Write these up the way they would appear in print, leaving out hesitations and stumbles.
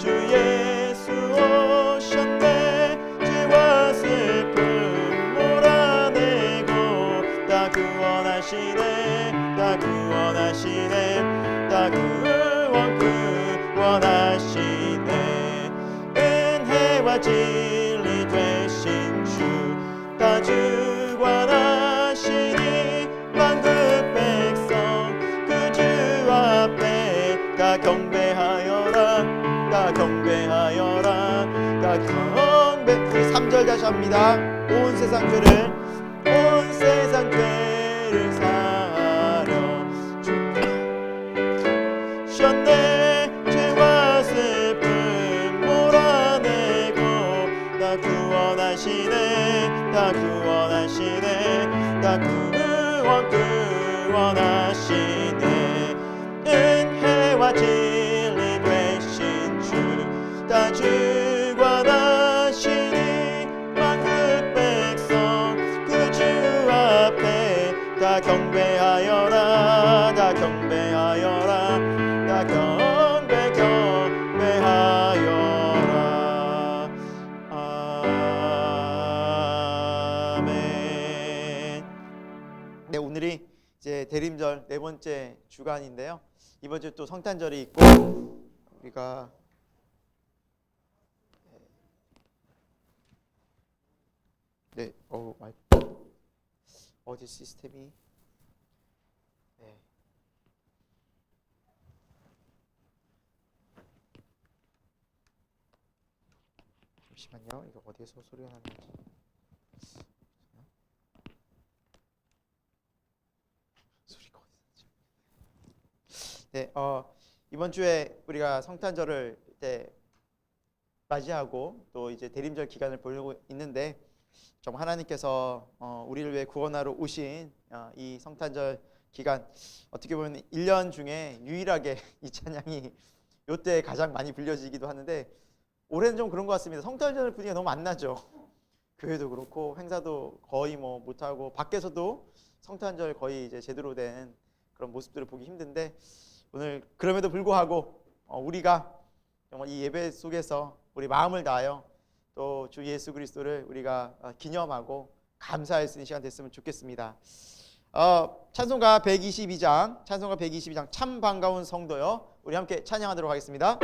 주 예수 오셨네. 죄와 슬픔 몰아내고 다 구원하시네. 다 구원하시네. 다 구원하시네. 은혜와 진리 되신 주 다 주관하시니 만국 백성 그 주 앞에 다 경배하여라. 다 경배하여라. 다 경배. 우리 3절 다시 합니다. 온 세상 죄를 사하려 주셨네. 죄와 슬픔 몰아내고 다 구원하시네. 다 구원하시네. 다 구원하시네. 은혜와 진리 되신 주 다 주관하시니 만국 백성 그 주 앞에 다 경배하여라. 다 경배하여라. 다 경배하여라. 아멘. 네, 오늘이 이제 대림절 네 번째 주간인데요. 이번 주 또 성탄절이 있고 우리가 어디 시스템이 잠시만요. 이거 어디에서 소리가 나는지. 소리가 어디서 나지? 이번 주에 우리가 성탄절을 맞이하고 또 이제 대림절 기간을 보내고 있는데 좀 하나님께서 우리를 위해 구원하러 오신 이 성탄절 기간, 어떻게 보면 1년 중에 유일하게 이 찬양이 이때 가장 많이 불려지기도 하는데 올해는 좀 그런 것 같습니다. 성탄절 분위기가 너무 안 나죠. 교회도 그렇고 행사도 거의 뭐 못하고 밖에서도 성탄절 거의 이제 제대로 된 그런 모습들을 보기 힘든데, 오늘 그럼에도 불구하고 우리가 정말 이 예배 속에서 우리 마음을 다하여 또 주 예수 그리스도를 우리가 기념하고 감사할 수 있는 시간 됐으면 좋겠습니다. 찬송가 122장 참 반가운 성도여, 우리 함께 찬양하도록 하겠습니다.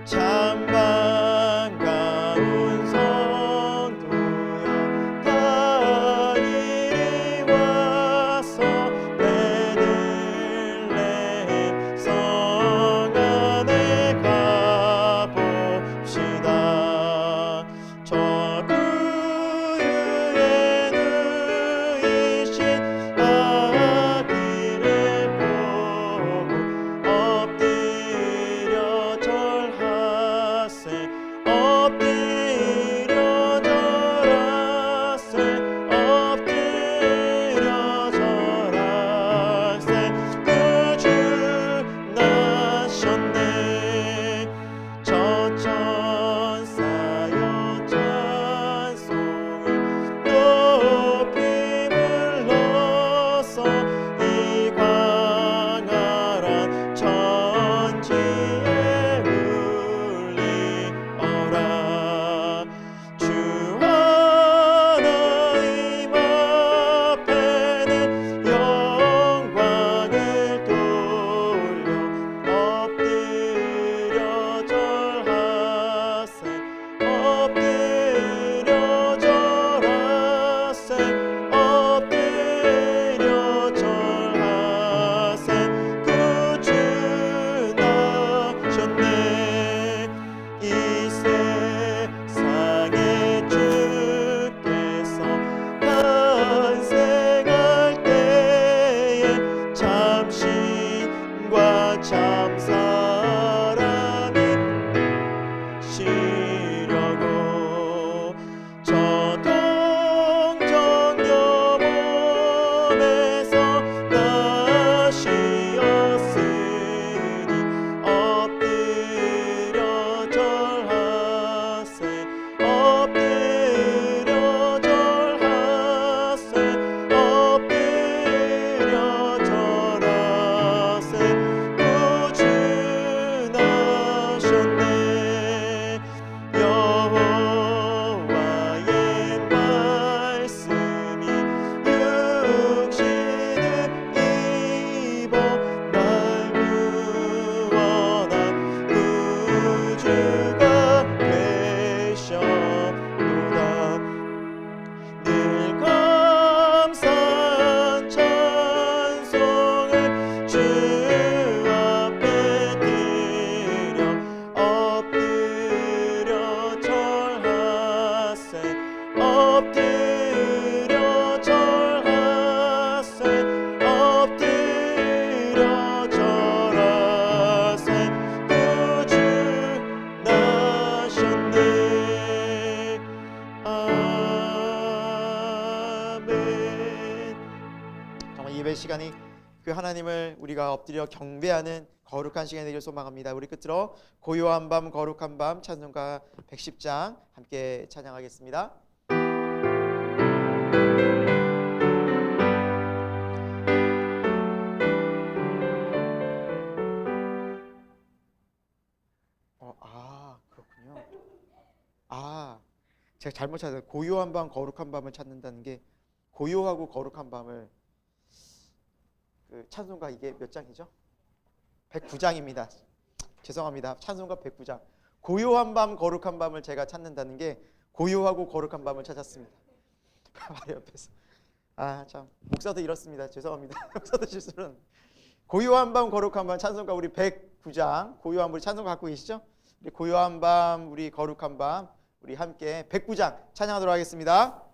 참 반가운 성도여, 다 이리 와서 베들레헴 성 안에 가봅시다. 저 구유에 이 예배 시간이 그 하나님을 우리가 엎드려 경배하는 거룩한 시간이 되길 소망합니다. 우리 끝으로 고요한 밤 거룩한 밤 찬송가 110장 함께 찬양하겠습니다. 그렇군요. 제가 잘못 찾았어요. 고요한 밤 거룩한 밤을 찾는다는 게 고요하고 거룩한 밤을 그 찬송가 이게 몇 장이죠? 109장입니다. 죄송합니다. 찬송가 109장. 고요한 밤 거룩한 밤을 제가 찾는다는 게 고요하고 거룩한 밤을 찾았습니다. 바로 옆에서 참 목사도 이렇습니다. 죄송합니다. 목사도 실수는 고요한 밤 거룩한 밤 찬송가 우리 109장 고요한 우리 찬송가 갖고 계시죠? 우리 고요한 밤 우리 거룩한 밤 우리 함께 109장 찬양하도록 하겠습니다.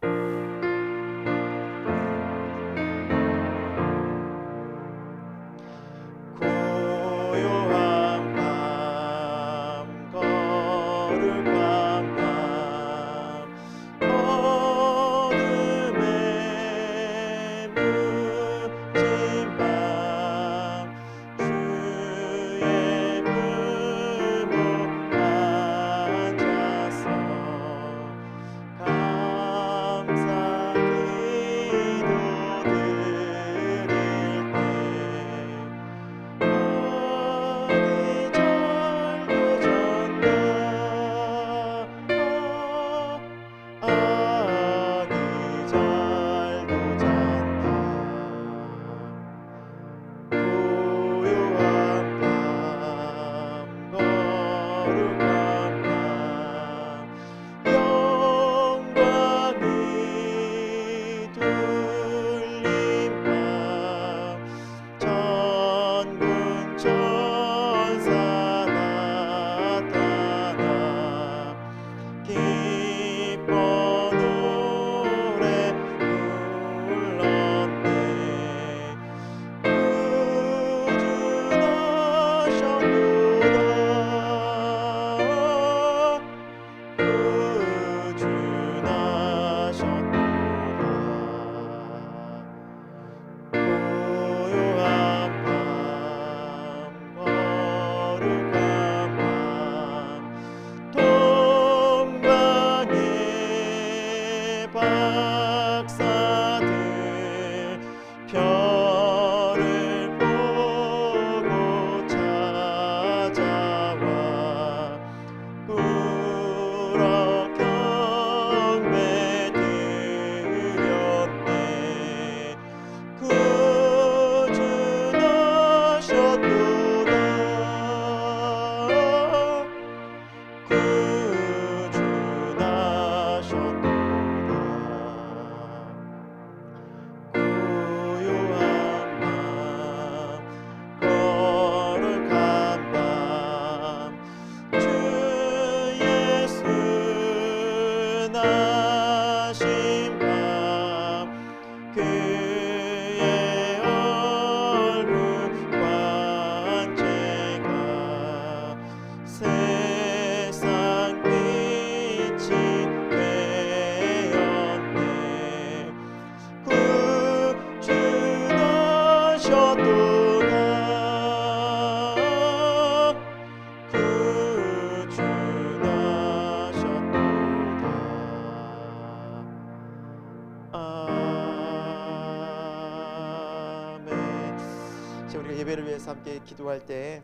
우리가 예배를 위해서 함께 기도할 때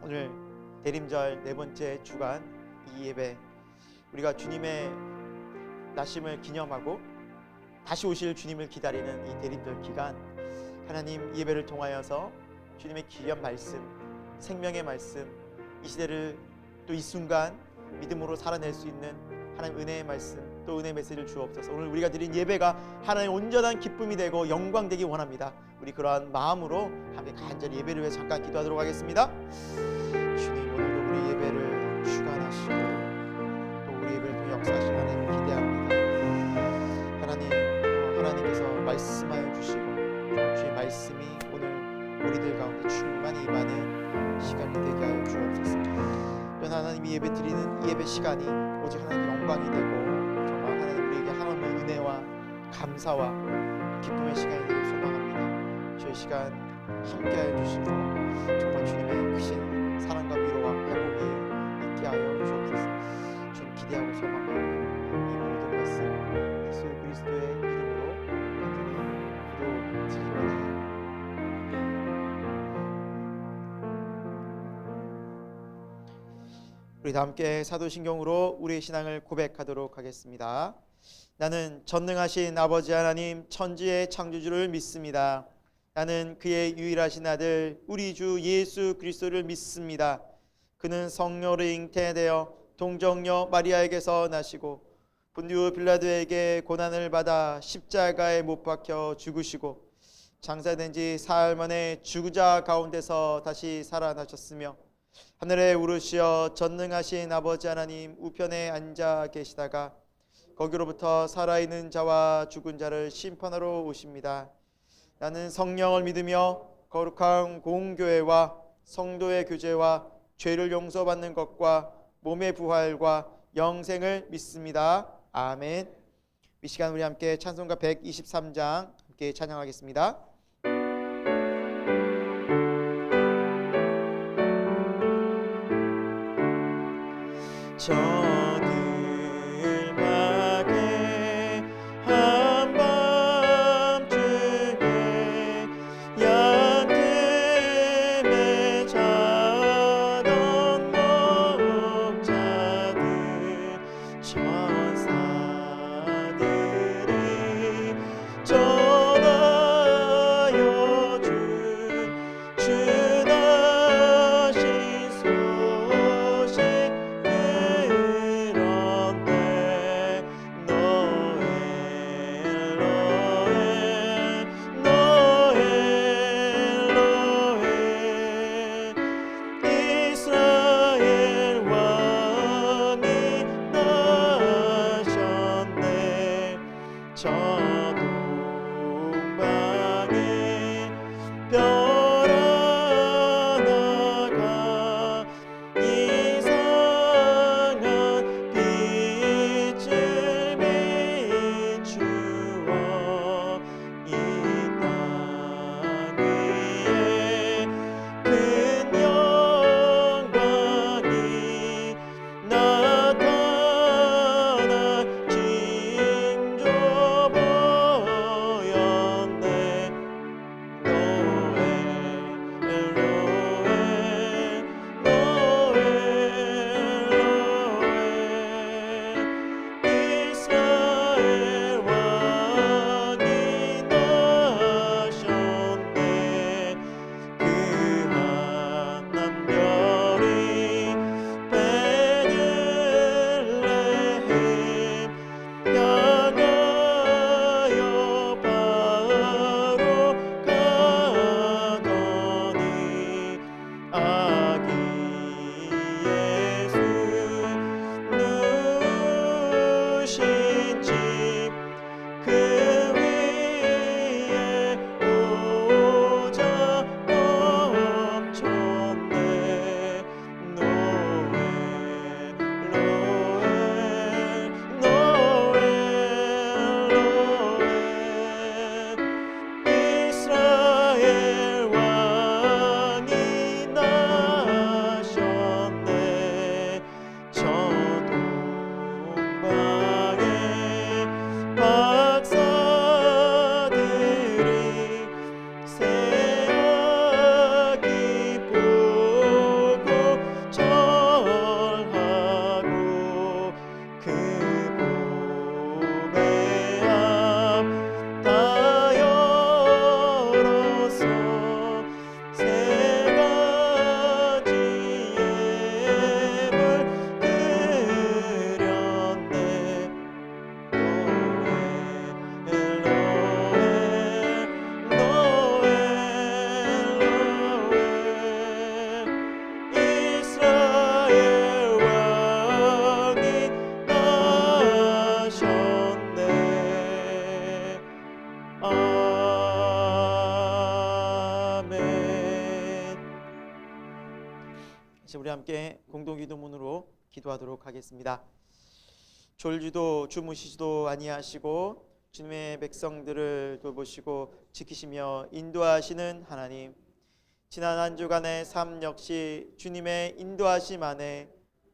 오늘 대림절 네 번째 주간 이 예배 우리가 주님의 나심을 기념하고 다시 오실 주님을 기다리는 이 대림절 기간 하나님 예배를 통하여서 주님의 귀한 말씀 생명의 말씀 이 시대를 또 이 순간 믿음으로 살아낼 수 있는 하나님 은혜의 말씀 또 은혜의 메시지를 주옵소서. 오늘 우리가 드린 예배가 하나님의 온전한 기쁨이 되고 영광 되기 원합니다. 우리 그러한 마음으로 함께 간절히 예배를 위해 잠깐 기도하도록 하겠습니다. 주님 오늘도 우리 예배를 주관하시고 또 우리 예배를 통해 역사하시는 하나님을 기대합니다. 하나님께서 말씀하여 주시고 주의 말씀이 오늘 우리들 가운데 충만히 임하는 시간이 되게 하여 주옵소서. 또한 하나님이 예배 드리는 이 예배 시간이 오직 하나님의 영광이 되고 정말 하나님 우리에게 하나님의 은혜와 감사와 기쁨의 시간이 되길 소망합니다. 시간 함께하여 주시고 정말 주님의 크신 사랑과 위로와 회복이 있게 하여 주옵소서. 주님 기대하고 소망하고 이 모든 말씀 예수 그리스도의 이름으로 간절히 기도드리옵나이다. 우리 다 함께 사도신경으로 우리의 신앙을 고백하도록 하겠습니다. 나는 전능하신 아버지 하나님 천지의 창조주를 믿습니다. 나는 그의 유일하신 아들 우리 주 예수 그리스도를 믿습니다. 그는 성령으로 잉태되어 동정녀 마리아에게서 나시고 본디오 빌라도에게 고난을 받아 십자가에 못 박혀 죽으시고 장사된 지 사흘 만에 죽은 자 가운데서 다시 살아나셨으며 하늘에 오르시어 전능하신 아버지 하나님 우편에 앉아 계시다가 거기로부터 살아있는 자와 죽은 자를 심판하러 오십니다. 나는 성령을 믿으며 거룩한 공교회와 성도의 교제와 죄를 용서받는 것과 몸의 부활과 영생을 믿습니다. 아멘. 이 시간 우리 함께 찬송가 123장 함께 찬양하겠습니다. 저들밖에 한밤중에 양틈에 자던 목자들 천사들이 전하여 주 나신 소식 저 동방에 별 하나가 이상한 빛을 비추어 이 땅 위에 큰 영광이 나타나 우리 함께 공동기도문으로 기도하도록 하겠습니다. 졸지도 주무시지도 아니하시고 주님의 백성들을 돌보시고 지키시며 인도하시는 하나님, 지난 한 주간의 삶 역시 주님의 인도하심 안에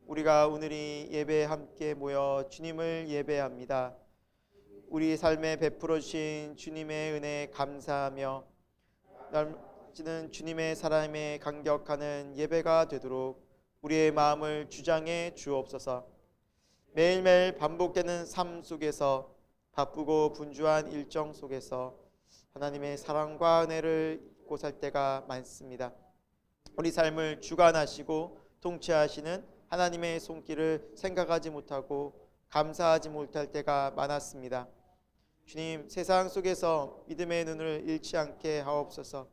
우리가 오늘이 예배에 함께 모여 주님을 예배합니다. 우리 삶에 베풀어 주신 주님의 은혜에 감사하며 넘치는 주님의 사랑에 감격하는 예배가 되도록 우리의 마음을 주장해 주옵소서. 매일매일 반복되는 삶 속에서 바쁘고 분주한 일정 속에서 하나님의 사랑과 은혜를 잊고 살 때가 많습니다. 우리 삶을 주관하시고 통치하시는 하나님의 손길을 생각하지 못하고 감사하지 못할 때가 많았습니다. 주님, 세상 속에서 믿음의 눈을 잃지 않게 하옵소서.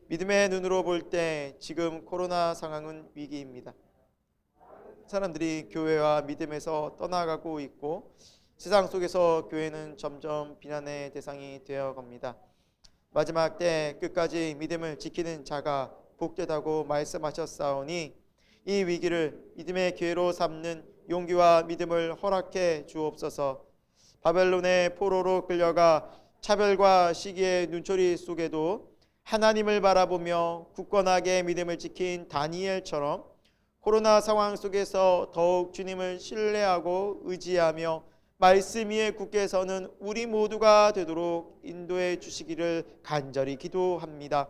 믿음의 눈으로 볼 때 지금 코로나 상황은 위기입니다. 사람들이 교회와 믿음에서 떠나가고 있고 세상 속에서 교회는 점점 비난의 대상이 되어 갑니다. 마지막 때 끝까지 믿음을 지키는 자가 복되다고 말씀하셨사오니 이 위기를 믿음의 기회로 삼는 용기와 믿음을 허락해 주옵소서. 바벨론의 포로로 끌려가 차별과 시기의 눈초리 속에도 하나님을 바라보며 굳건하게 믿음을 지킨 다니엘처럼 코로나 상황 속에서 더욱 주님을 신뢰하고 의지하며 말씀 위에 굳게 서는 우리 모두가 되도록 인도해 주시기를 간절히 기도합니다.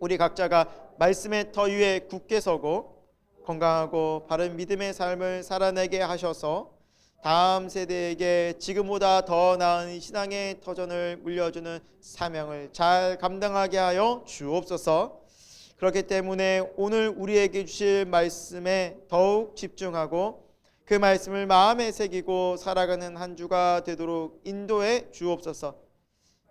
우리 각자가 말씀의 터 위에 굳게 서고 건강하고 바른 믿음의 삶을 살아내게 하셔서 다음 세대에게 지금보다 더 나은 신앙의 터전을 물려주는 사명을 잘 감당하게 하여 주옵소서. 그렇기 때문에 오늘 우리에게 주실 말씀에 더욱 집중하고 그 말씀을 마음에 새기고 살아가는 한 주가 되도록 인도해 주옵소서.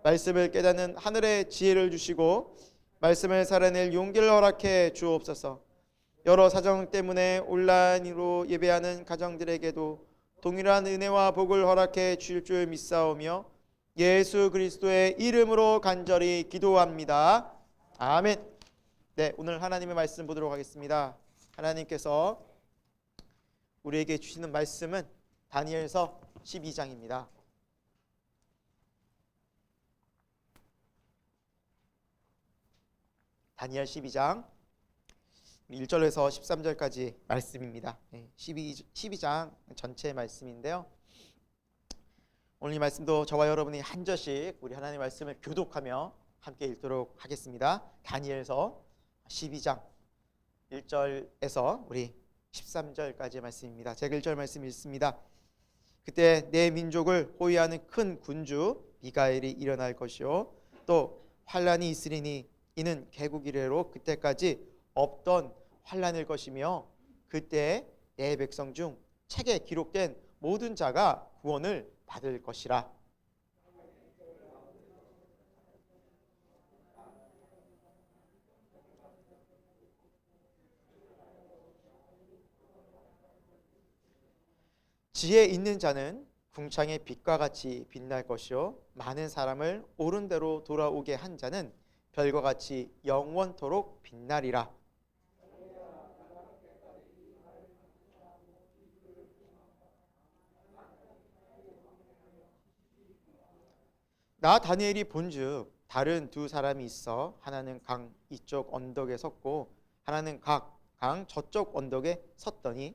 말씀을 깨닫는 하늘의 지혜를 주시고 말씀을 살아낼 용기를 허락해 주옵소서. 여러 사정 때문에 온라인으로 예배하는 가정들에게도 동일한 은혜와 복을 허락해 주실 줄 믿사오며 예수 그리스도의 이름으로 간절히 기도합니다. 아멘. 네, 오늘 하나님의 말씀 보도록 하겠습니다. 하나님께서 우리에게 주시는 말씀은 다니엘서 12장입니다. 다니엘 12장 1절에서 13절까지 말씀입니다. 12장 전체 말씀인데요. 오늘 이 말씀도 저와 여러분이 한 절씩 우리 하나님의 말씀을 교독하며 함께 읽도록 하겠습니다. 다니엘서 12장 1절에서 우리 13절까지의 말씀입니다. 제가 1절 말씀 읽습니다. 그때 내 민족을 호위하는 큰 군주 미가엘이 일어날 것이요 또 환란이 있으리니 이는 개국 이래로 그때까지 없던 환란일 것이며 그때 내 백성 중 책에 기록된 모든 자가 구원을 받을 것이라. 지혜 있는 자는 궁창의 빛과 같이 빛날 것이요 많은 사람을 옳은 대로 돌아오게 한 자는 별과 같이 영원토록 빛나리라. 나 다니엘이 본즉 다른 두 사람이 있어 하나는 강 이쪽 언덕에 섰고 하나는 각 강 저쪽 언덕에 섰더니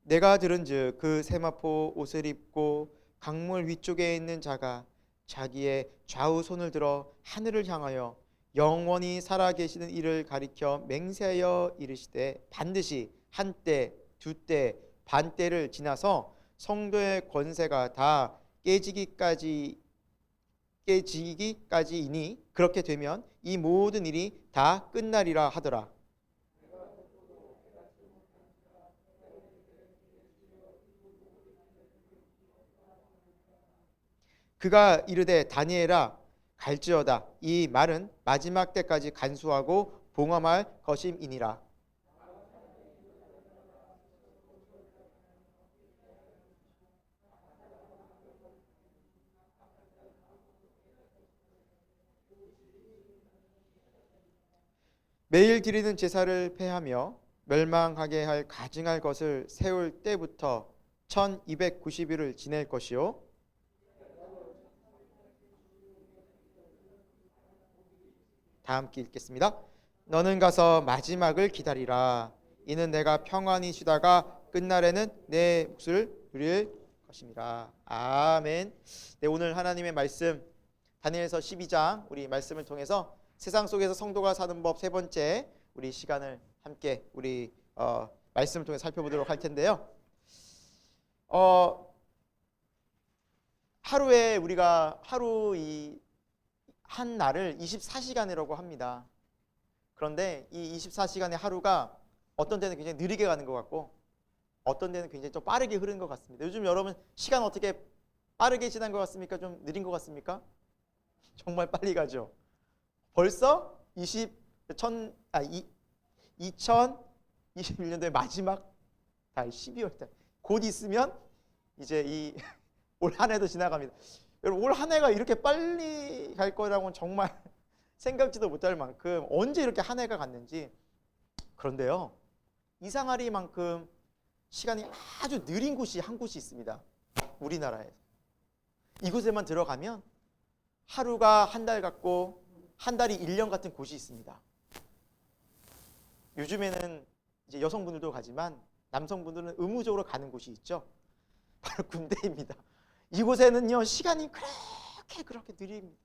내가 들은즉 그 세마포 옷을 입고 강물 위쪽에 있는 자가 자기의 좌우 손을 들어 하늘을 향하여 영원히 살아계시는 이를 가리켜 맹세하여 이르시되 반드시 한때 두때 반때를 지나서 성도의 권세가 다 깨지기까지이니 그렇게 되면 이 모든 일이 다 끝나리라 하더라. 그가 이르되 다니엘아 갈지어다. 이 말은 마지막 때까지 간수하고 봉함할 것임이니라. 매일 드리는 제사를 폐하며 멸망하게 할 가증할 것을 세울 때부터 1290일을 지낼 것이요 다 함께 읽겠습니다. 너는 가서 마지막을 기다리라. 이는 내가 평안히 쉬다가 끝날에는 내 몫을 누릴 것입니다. 아멘. 네, 오늘 하나님의 말씀 다니엘서 12장 우리 말씀을 통해서 세상 속에서 성도가 사는 법 세 번째 우리 시간을 함께 우리 말씀을 통해 살펴보도록 할 텐데요. 하루에 우리가 하루 한 날을 24시간이라고 합니다. 그런데 이 24시간의 하루가 어떤 때는 굉장히 느리게 가는 것 같고 어떤 때는 굉장히 좀 빠르게 흐르는 것 같습니다. 요즘 여러분 시간 어떻게 빠르게 지난 것 같습니까? 좀 느린 것 같습니까? 정말 빨리 가죠. 벌써 2021년도의 마지막 달 12월 달 곧 있으면 이제 올 한 해도 지나갑니다. 여러분 올 한 해가 이렇게 빨리 갈 거라고는 정말 생각지도 못할 만큼 언제 이렇게 한 해가 갔는지. 그런데요, 이상하리만큼 시간이 아주 느린 곳이 한 곳이 있습니다. 우리나라에. 이곳에만 들어가면 하루가 한 달 같고 한 달이 1년 같은 곳이 있습니다. 요즘에는 이제 여성분들도 가지만 남성분들은 의무적으로 가는 곳이 있죠. 바로 군대입니다. 이곳에는요 시간이 그렇게 느립니다.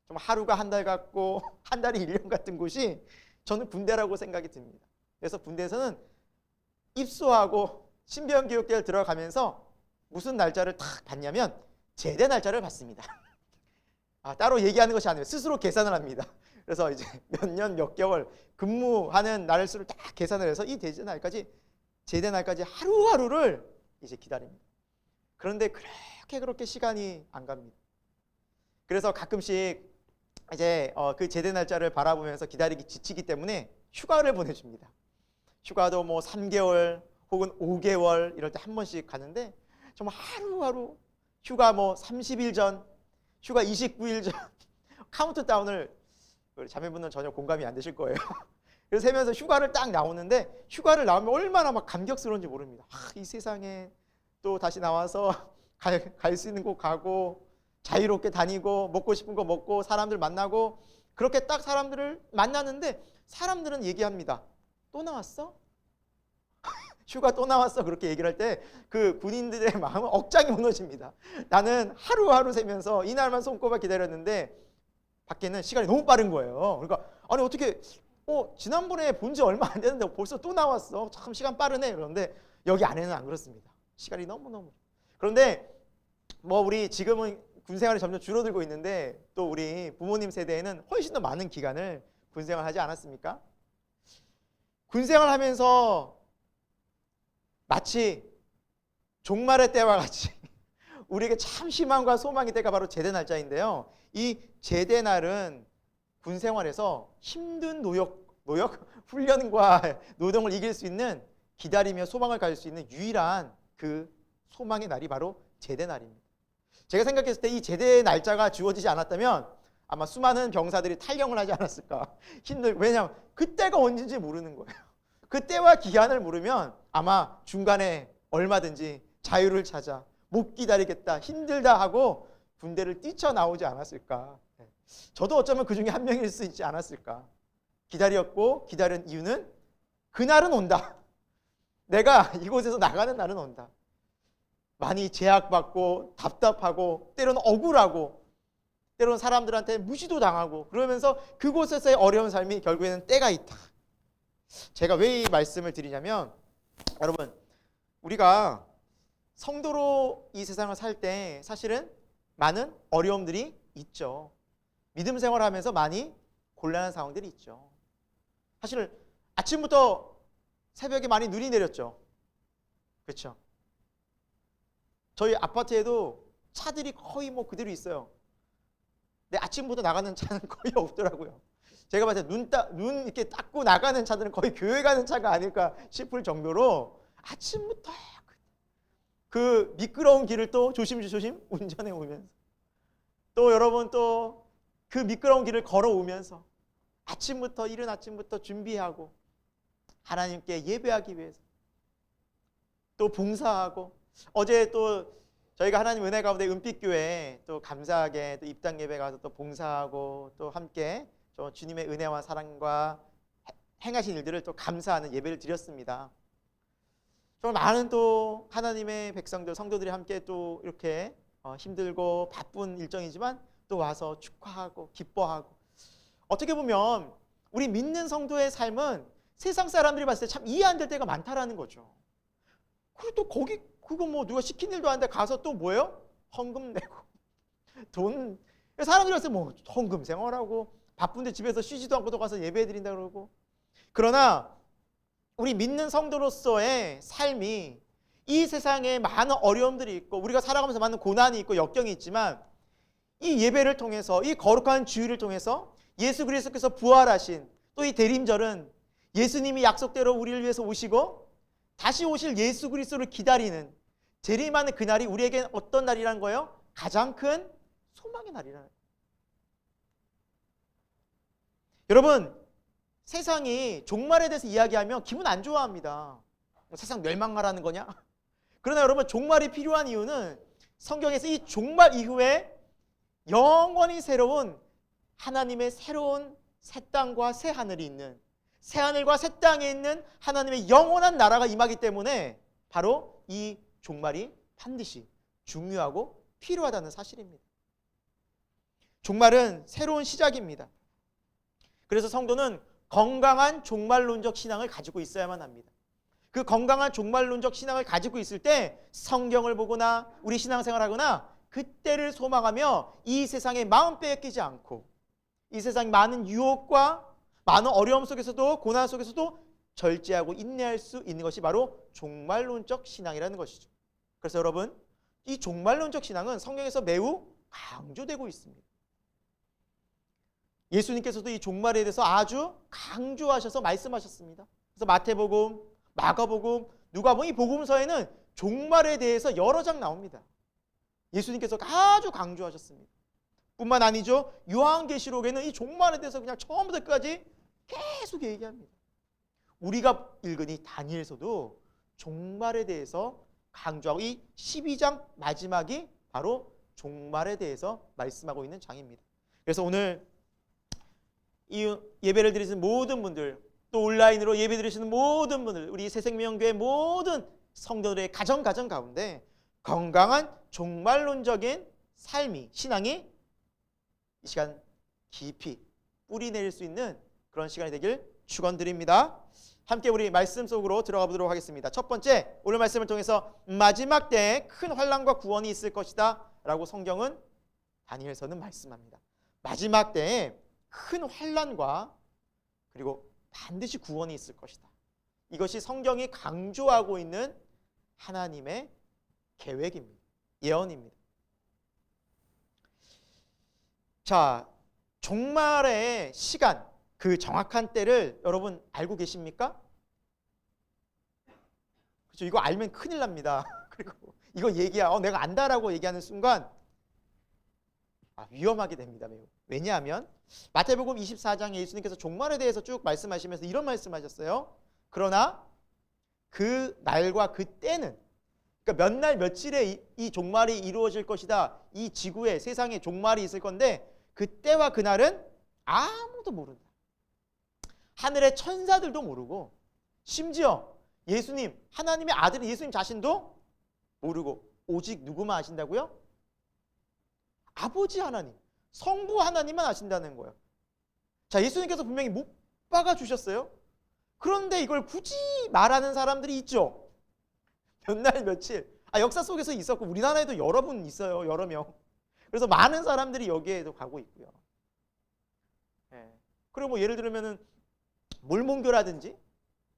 정말 하루가 한 달 같고 한 달이 1년 같은 곳이 저는 군대라고 생각이 듭니다. 그래서 군대에서는 입소하고 신병교육대를 들어가면서 무슨 날짜를 딱 받냐면 제대 날짜를 받습니다. 따로 얘기하는 것이 아니에요. 스스로 계산을 합니다. 그래서 이제 몇 년 몇 개월 근무하는 날수를 딱 계산을 해서 이 제대 날까지 하루하루를 이제 기다립니다. 그런데 그렇게 시간이 안 갑니다. 그래서 가끔씩 이제 그 제대 날짜를 바라보면서 기다리기 지치기 때문에 휴가를 보내줍니다. 휴가도 뭐 3개월 혹은 5개월 이럴 때 한 번씩 가는데 정말 하루하루 휴가 뭐 30일 전, 휴가 29일 전 카운트다운을 우리 자매분들은 전혀 공감이 안 되실 거예요. 그래서 세면서 휴가를 딱 나오는데 휴가를 나오면 얼마나 막 감격스러운지 모릅니다. 이 세상에 또 다시 나와서 갈 수 있는 곳 가고 자유롭게 다니고 먹고 싶은 거 먹고 사람들 만나고 그렇게 딱 사람들을 만나는데 사람들은 얘기합니다. 또 나왔어? 휴가 또 나왔어? 그렇게 얘기를 할 때 그 군인들의 마음은 억장이 무너집니다. 나는 하루하루 세면서 이날만 손꼽아 기다렸는데 밖에는 시간이 너무 빠른 거예요. 그러니까 아니 어떻게 지난번에 본 지 얼마 안 됐는데 벌써 또 나왔어? 참 시간 빠르네. 그런데 여기 안에는 안 그렇습니다. 시간이 너무너무. 그런데 뭐 우리 지금은 군생활이 점점 줄어들고 있는데 또 우리 부모님 세대에는 훨씬 더 많은 기간을 군생활 하지 않았습니까? 군생활 하면서 마치 종말의 때와 같이 우리에게 참 희망과 소망의 때가 바로 제대 날짜인데요. 이 제대 날은 군생활에서 힘든 노역 훈련과 노동을 이길 수 있는 기다리며 소망을 가질 수 있는 유일한 그 소망의 날이 바로 제대 날입니다. 제가 생각했을 때 이 제대 날짜가 주어지지 않았다면 아마 수많은 병사들이 탈영을 하지 않았을까. 왜냐하면 그때가 언제인지 모르는 거예요. 그때와 기한을 모르면 아마 중간에 얼마든지 자유를 찾아 못 기다리겠다, 힘들다 하고 군대를 뛰쳐나오지 않았을까. 저도 어쩌면 그 중에 한 명일 수 있지 않았을까. 기다렸고 기다린 이유는 그날은 온다. 내가 이곳에서 나가는 날은 온다. 많이 제약받고 답답하고 때로는 억울하고 때로는 사람들한테 무시도 당하고 그러면서 그곳에서의 어려운 삶이 결국에는 때가 있다. 제가 왜 이 말씀을 드리냐면 여러분 우리가 성도로 이 세상을 살 때 사실은 많은 어려움들이 있죠. 믿음 생활하면서 많이 곤란한 상황들이 있죠. 사실 아침부터 새벽에 많이 눈이 내렸죠. 그렇죠? 저희 아파트에도 차들이 거의 뭐 그대로 있어요. 근데 아침부터 나가는 차는 거의 없더라고요. 제가 봤을 때 눈 이렇게 닦고 나가는 차들은 거의 교회 가는 차가 아닐까 싶을 정도로 아침부터 그 미끄러운 길을 또 조심조심 운전해 오면서 또 여러분 또 그 미끄러운 길을 걸어오면서 이른 아침부터 준비하고 하나님께 예배하기 위해서 또 봉사하고, 어제 또 저희가 하나님 은혜 가운데 은빛교회 또 감사하게 또 입당 예배 가서 또 봉사하고 또 함께 저 주님의 은혜와 사랑과 행하신 일들을 또 감사하는 예배를 드렸습니다. 정말 많은 또 하나님의 백성들, 성도들이 함께 또 이렇게 힘들고 바쁜 일정이지만 또 와서 축하하고 기뻐하고, 어떻게 보면 우리 믿는 성도의 삶은 세상 사람들이 봤을 때 참 이해 안 될 때가 많다라는 거죠. 그리고 또 거기 그거 뭐 누가 시킨 일도 아닌데 가서 또 뭐예요? 헌금 내고 돈, 사람들이 봤을 때 뭐 헌금 생활하고 바쁜데 집에서 쉬지도 않고 또 가서 예배 드린다 그러고. 그러나 우리 믿는 성도로서의 삶이 이 세상에 많은 어려움들이 있고 우리가 살아가면서 많은 고난이 있고 역경이 있지만, 이 예배를 통해서, 이 거룩한 주일을 통해서 예수 그리스도께서 부활하신 또 이 대림절은 예수님이 약속대로 우리를 위해서 오시고 다시 오실 예수 그리스도를 기다리는, 재림하는 그날이 우리에겐 어떤 날이라는 거예요? 가장 큰 소망의 날이라는 거예요. 여러분, 세상이 종말에 대해서 이야기하면 기분 안 좋아합니다. 세상 멸망하라는 거냐? 그러나 여러분, 종말이 필요한 이유는 성경에서 이 종말 이후에 영원히 새로운 하나님의 새로운 새 땅과 새 하늘이 있는, 새 하늘과 새 땅에 있는 하나님의 영원한 나라가 임하기 때문에 바로 이 종말이 반드시 중요하고 필요하다는 사실입니다. 종말은 새로운 시작입니다. 그래서 성도는 건강한 종말론적 신앙을 가지고 있어야만 합니다. 그 건강한 종말론적 신앙을 가지고 있을 때 성경을 보거나 우리 신앙생활하거나 그때를 소망하며 이 세상에 마음 빼앗기지 않고, 이 세상 많은 유혹과 많은 어려움 속에서도 고난 속에서도 절제하고 인내할 수 있는 것이 바로 종말론적 신앙이라는 것이죠. 그래서 여러분, 이 종말론적 신앙은 성경에서 매우 강조되고 있습니다. 예수님께서도 이 종말에 대해서 아주 강조하셔서 말씀하셨습니다. 그래서 마태복음, 마가복음, 누가복음, 이 복음서에는 종말에 대해서 여러 장 나옵니다. 예수님께서 아주 강조하셨습니다. 뿐만 아니죠, 요한계시록에는 이 종말에 대해서 그냥 처음부터 끝까지 계속 얘기합니다. 우리가 읽은 이 다니엘서도 종말에 대해서 강조하고, 이 12장 마지막이 바로 종말에 대해서 말씀하고 있는 장입니다. 그래서 오늘 이 예배를 드리시는 모든 분들, 또 온라인으로 예배 드리시는 모든 분들, 우리 새생명교회 모든 성도들의 가정 가운데 건강한 종말론적인 삶이, 신앙이 이 시간 깊이 뿌리 내릴 수 있는 그런 시간이 되길 축원드립니다. 함께 우리 말씀 속으로 들어가 보도록 하겠습니다. 첫 번째, 오늘 말씀을 통해서 마지막 때에 큰 환난과 구원이 있을 것이다 라고 성경은, 다니엘서는 말씀합니다. 마지막 때에 큰 환난과 그리고 반드시 구원이 있을 것이다. 이것이 성경이 강조하고 있는 하나님의 계획입니다. 예언입니다. 자, 종말의 시간, 그 정확한 때를 여러분 알고 계십니까? 그렇죠. 이거 알면 큰일 납니다. 그리고 이거 내가 안다라고 얘기하는 순간 위험하게 됩니다. 매우. 왜냐하면 마태복음 24장에 예수님께서 종말에 대해서 쭉 말씀하시면서 이런 말씀하셨어요. 그러나 그 날과 그 때는, 그러니까 몇 날 며칠에 이 종말이 이루어질 것이다. 이 지구에, 세상에 종말이 있을 건데 그 때와 그 날은 아무도 모른다. 하늘의 천사들도 모르고, 심지어 예수님, 하나님의 아들인 예수님 자신도 모르고, 오직 누구만 아신다고요? 아버지 하나님, 성부 하나님만 아신다는 거예요. 자, 예수님께서 분명히 못 박아 주셨어요. 그런데 이걸 굳이 말하는 사람들이 있죠. 몇 날 며칠. 역사 속에서 있었고 우리나라에도 여러 분 있어요. 여러 명. 그래서 많은 사람들이 여기에도 가고 있고요. 그리고 뭐 예를 들면은 몰몬교라든지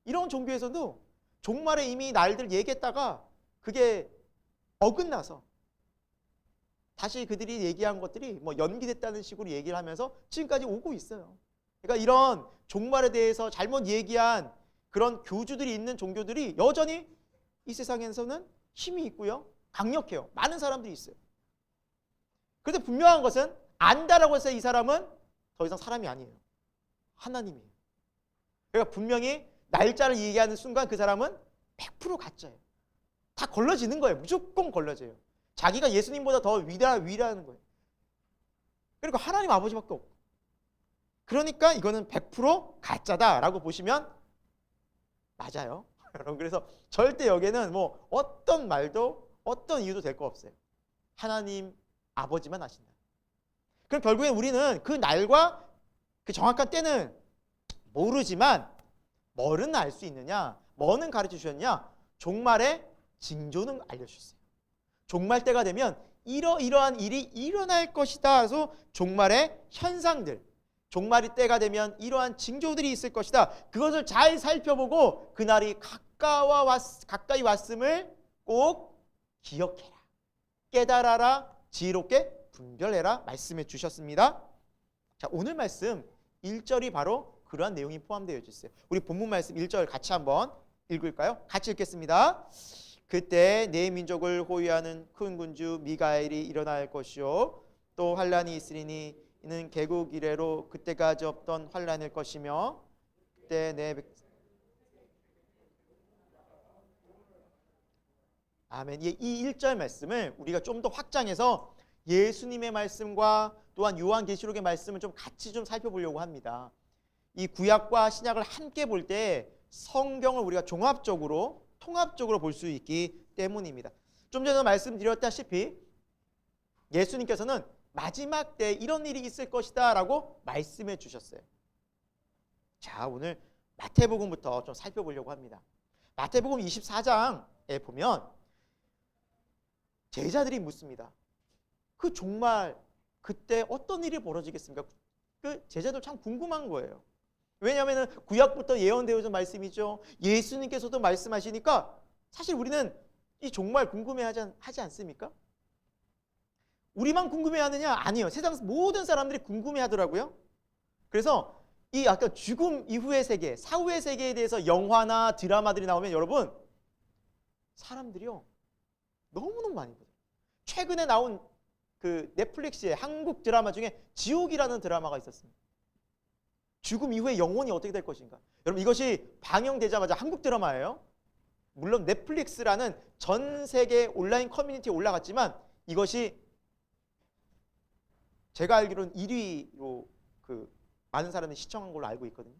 이런 종교에서도 종말에 이미 날들 얘기했다가 그게 어긋나서 다시 그들이 얘기한 것들이 뭐 연기됐다는 식으로 얘기를 하면서 지금까지 오고 있어요. 그러니까 이런 종말에 대해서 잘못 얘기한 그런 교주들이 있는 종교들이 여전히 이 세상에서는 힘이 있고요. 강력해요. 많은 사람들이 있어요. 그런데 분명한 것은 안다라고 해서 이 사람은 더 이상 사람이 아니에요. 하나님이에요. 그러니까 분명히 날짜를 얘기하는 순간 그 사람은 100% 가짜예요. 다 걸러지는 거예요. 무조건 걸러져요. 자기가 예수님보다 더 위라는 거예요. 그리고 하나님 아버지밖에 없고. 그러니까 이거는 100% 가짜다라고 보시면 맞아요. 여러분, 그래서 절대 여기에는 뭐 어떤 말도 어떤 이유도 될 거 없어요. 하나님 아버지만 아신다. 그럼 결국엔 우리는 그 날과 그 정확한 때는 모르지만 뭐는 알 수 있느냐? 뭐는 가르쳐 주셨냐? 종말의 징조는 알려주셨어요. 종말 때가 되면 이러이러한 일이 일어날 것이다. 그래서 종말의 현상들, 종말이 때가 되면 이러한 징조들이 있을 것이다. 그것을 잘 살펴보고 그날이 가까이 왔음을 꼭 기억해라. 깨달아라. 지혜롭게 분별해라. 말씀해 주셨습니다. 자, 오늘 말씀 1절이 바로 그러한 내용이 포함되어 있어요. 우리 본문 말씀 1절 같이 한번 읽을까요? 같이 읽겠습니다. 그때 내 민족을 호위하는 큰 군주 미가엘이 일어날 것이요 또 환란이 있으리니 이는 개국 이래로 그때까지 없던 환란일 것이며 그때 내 아멘. 이 1절 말씀을 우리가 좀 더 확장해서 예수님의 말씀과 또한 요한계시록의 말씀을 좀 같이 좀 살펴보려고 합니다. 이 구약과 신약을 함께 볼 때 성경을 우리가 종합적으로 통합적으로 볼 수 있기 때문입니다. 좀 전에 말씀드렸다시피 예수님께서는 마지막 때 이런 일이 있을 것이다 라고 말씀해 주셨어요. 자, 오늘 마태복음부터 좀 살펴보려고 합니다. 마태복음 24장에 보면 제자들이 묻습니다. 그 종말 그때 어떤 일이 벌어지겠습니까? 그 제자들 참 궁금한 거예요. 왜냐하면 구약부터 예언되어진 말씀이죠. 예수님께서도 말씀하시니까 사실 우리는 이 종말 궁금해하지 않습니까? 우리만 궁금해하느냐? 아니요. 세상 모든 사람들이 궁금해하더라고요. 그래서 이 아까 죽음 이후의 세계, 사후의 세계에 대해서 영화나 드라마들이 나오면 여러분 사람들이요 너무너무 많이 보죠. 최근에 나온 그 넷플릭스의 한국 드라마 중에 지옥이라는 드라마가 있었습니다. 죽음 이후에 영혼이 어떻게 될 것인가. 여러분 이것이 방영되자마자 한국 드라마예요. 물론 넷플릭스라는 전 세계 온라인 커뮤니티에 올라갔지만 이것이 제가 알기로는 1위로 그 많은 사람이 시청한 걸로 알고 있거든요.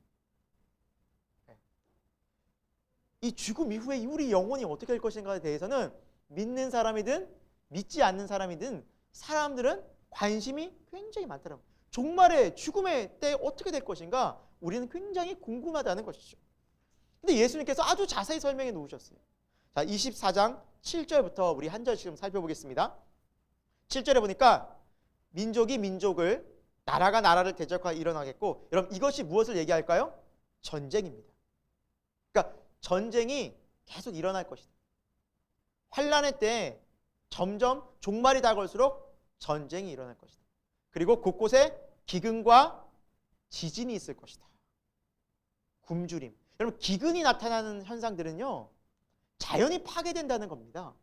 이 죽음 이후에 우리 영혼이 어떻게 될 것인가에 대해서는 믿는 사람이든 믿지 않는 사람이든 사람들은 관심이 굉장히 많더라고요. 종말의 죽음의 때 어떻게 될 것인가 우리는 굉장히 궁금하다는 것이죠. 근데 예수님께서 아주 자세히 설명해 놓으셨어요. 자, 24장 7절부터 우리 한 절씩 좀 살펴보겠습니다. 7절에 보니까 민족이 민족을 나라가 나라를 대적하여 일어나겠고 여러분 이것이 무엇을 얘기할까요? 전쟁입니다. 그러니까 전쟁이 계속 일어날 것이다. 환란의 때 점점 종말이 다가올수록 전쟁이 일어날 것이다. 그리고 곳곳에 기근과 지진이 있을 것이다. 굶주림. 여러분 기근이 나타나는 현상들은요. 자연이 파괴된다는 겁니다.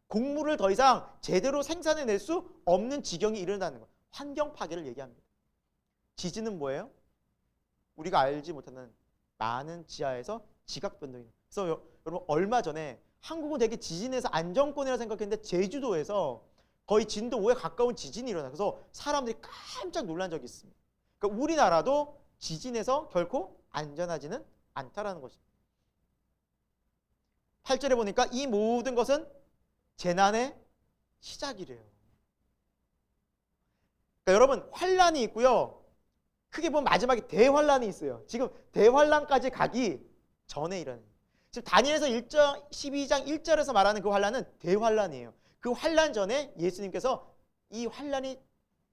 곡물을 더 이상 제대로 생산해낼 수 없는 지경이 일어나는 것. 환경 파괴를 얘기합니다. 지진은 뭐예요? 우리가 알지 못하는 많은 지하에서 지각 변동이. 그래서 여러분 얼마 전에 한국은 되게 지진에서 안정권이라 생각했는데 제주도에서 거의 진도 5에 가까운 지진이 일어나. 그래서 사람들이 깜짝 놀란 적이 있습니다. 그러니까 우리나라도 지진에서 결코 안전하지는 않다라는 것입니다. 8절에 보니까 이 모든 것은 재난의 시작이래요. 그러니까 여러분 환란이 있고요. 크게 보면 마지막에 대환란이 있어요. 지금 대환란까지 가기 전에 일어나는. 지금 다니엘서 12장 1절에서 말하는 그 환란은 대환란이에요. 그 환란 전에 예수님께서 이 환란이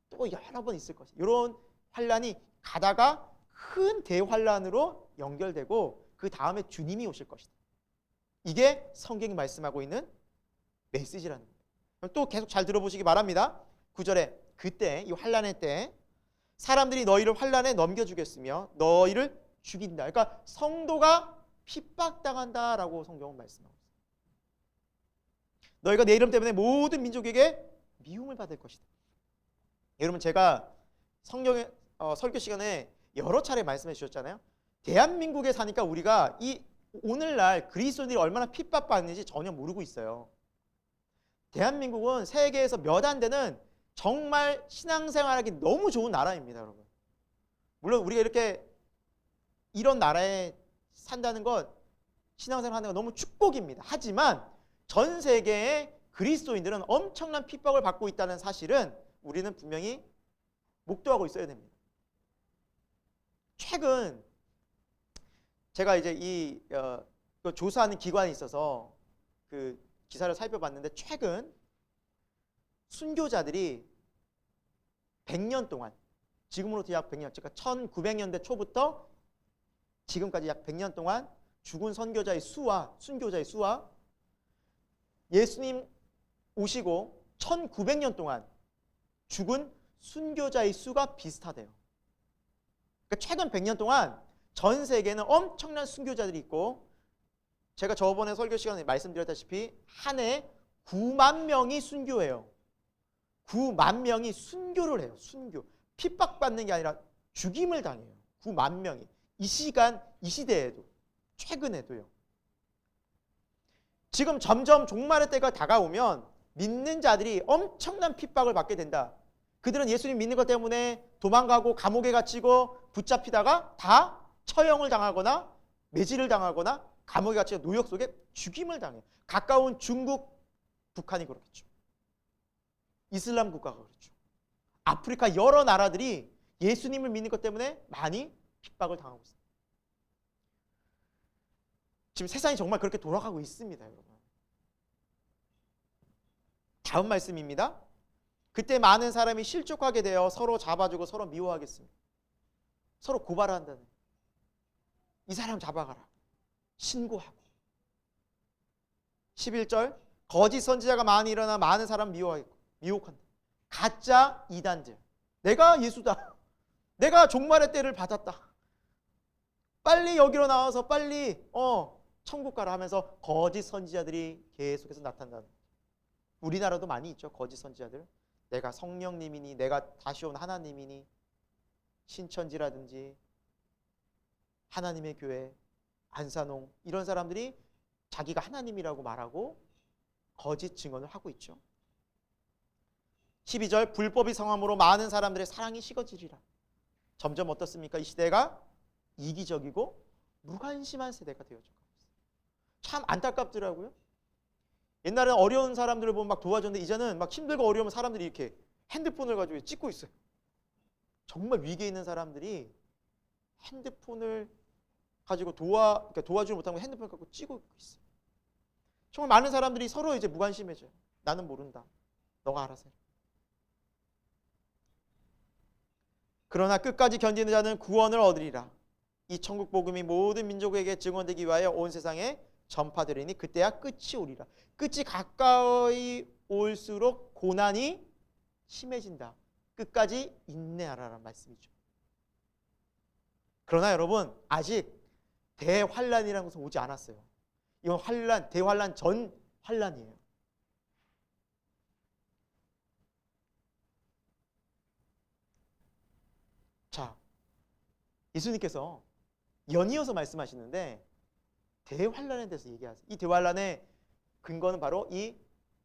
또 여러 번 있을 것이에요. 이런 환란이 가다가 큰 대환란으로 연결되고 그 다음에 주님이 오실 것이다. 이게 성경이 말씀하고 있는 메시지라는 거예요. 또 계속 잘 들어보시기 바랍니다. 9절에 그때 이 환란의 때 사람들이 너희를 환란에 넘겨주겠으며 너희를 죽인다. 그러니까 성도가 핍박당한다라고 성경은 말씀하고 있어요. 너희가 내 이름 때문에 모든 민족에게 미움을 받을 것이다. 여러분 제가 성경의 설교 시간에 여러 차례 말씀해 주셨잖아요. 대한민국에 사니까 우리가 이 오늘날 그리스도인들이 얼마나 핍박받는지 전혀 모르고 있어요. 대한민국은 세계에서 몇 안 되는 정말 신앙생활하기 너무 좋은 나라입니다, 여러분. 물론 우리가 이렇게 이런 나라에 산다는 건 신앙생활 하는 건 너무 축복입니다. 하지만 전 세계의 그리스도인들은 엄청난 핍박을 받고 있다는 사실은 우리는 분명히 목도하고 있어야 됩니다. 최근 제가 이제 이 조사하는 기관이 있어서 그 기사를 살펴봤는데 최근 순교자들이 100년 동안 지금으로부터 약 100년, 그러니까 1900년대 초부터 지금까지 약 100년 동안 죽은 선교자의 수와 순교자의 수와 예수님 오시고 1900년 동안 죽은 순교자의 수가 비슷하대요. 그러니까 최근 100년 동안 전 세계에는 엄청난 순교자들이 있고 제가 저번에 설교 시간에 말씀드렸다시피 한 해 9만 명이 순교해요. 9만 명이 순교를 해요. 순교. 핍박받는 게 아니라 죽임을 당해요. 9만 명이. 이 시간, 이 시대에도, 최근에도요. 지금 점점 종말의 때가 다가오면 믿는 자들이 엄청난 핍박을 받게 된다. 그들은 예수님 믿는 것 때문에 도망가고 감옥에 갇히고 붙잡히다가 다 처형을 당하거나 매질을 당하거나 감옥에 갇혀 노역 속에 죽임을 당해요. 가까운 중국, 북한이 그렇겠죠. 이슬람 국가가 그렇죠. 아프리카 여러 나라들이 예수님을 믿는 것 때문에 많이 핍박을 당하고 있습니다. 지금 세상이 정말 그렇게 돌아가고 있습니다, 여러분. 다음 말씀입니다. 그때 많은 사람이 실족하게 되어 서로 잡아주고 서로 미워하겠습니다. 서로 고발한다는. 이 사람 잡아가라. 신고하고. 11절 거짓 선지자가 많이 일어나 많은 사람 미혹한다. 가짜 이단들. 내가 예수다. 내가 종말의 때를 받았다. 빨리 여기로 나와서 빨리 천국 가라 하면서 거짓 선지자들이 계속해서 나타난다. 우리나라도 많이 있죠. 거짓 선지자들. 내가 성령님이니 내가 다시 온 하나님이니 신천지라든지 하나님의 교회, 안산홍 이런 사람들이 자기가 하나님이라고 말하고 거짓 증언을 하고 있죠. 12절 불법이 성함으로 많은 사람들의 사랑이 식어지리라. 점점 어떻습니까? 이 시대가 이기적이고 무관심한 세대가 되어져 가고 있어요. 참 안타깝더라고요. 옛날에는 어려운 사람들을 보면 막 도와줬는데 이제는 막 힘들고 어려우면 사람들이 이렇게 핸드폰을 가지고 찍고 있어요. 정말 위기에 있는 사람들이 핸드폰을 가지고 그러니까 도와주지 못하고 핸드폰을 갖고 찍고 있어요. 정말 많은 사람들이 서로 이제 무관심해져요. 나는 모른다. 너가 알아서 해. 그러나 끝까지 견디는 자는 구원을 얻으리라. 이 천국 복음이 모든 민족에게 증언되기 위하여 온 세상에 전파되리니 그때야 끝이 오리라. 끝이 가까이 올수록 고난이 심해진다. 끝까지 인내하라는 말씀이죠. 그러나 여러분 아직 대환란이라는 것은 오지 않았어요. 이건 대환란 전 환란이에요. 자, 예수님께서 연이어서 말씀하시는데 대환란에 대해서 얘기하세요. 이 대환란의 근거는 바로 이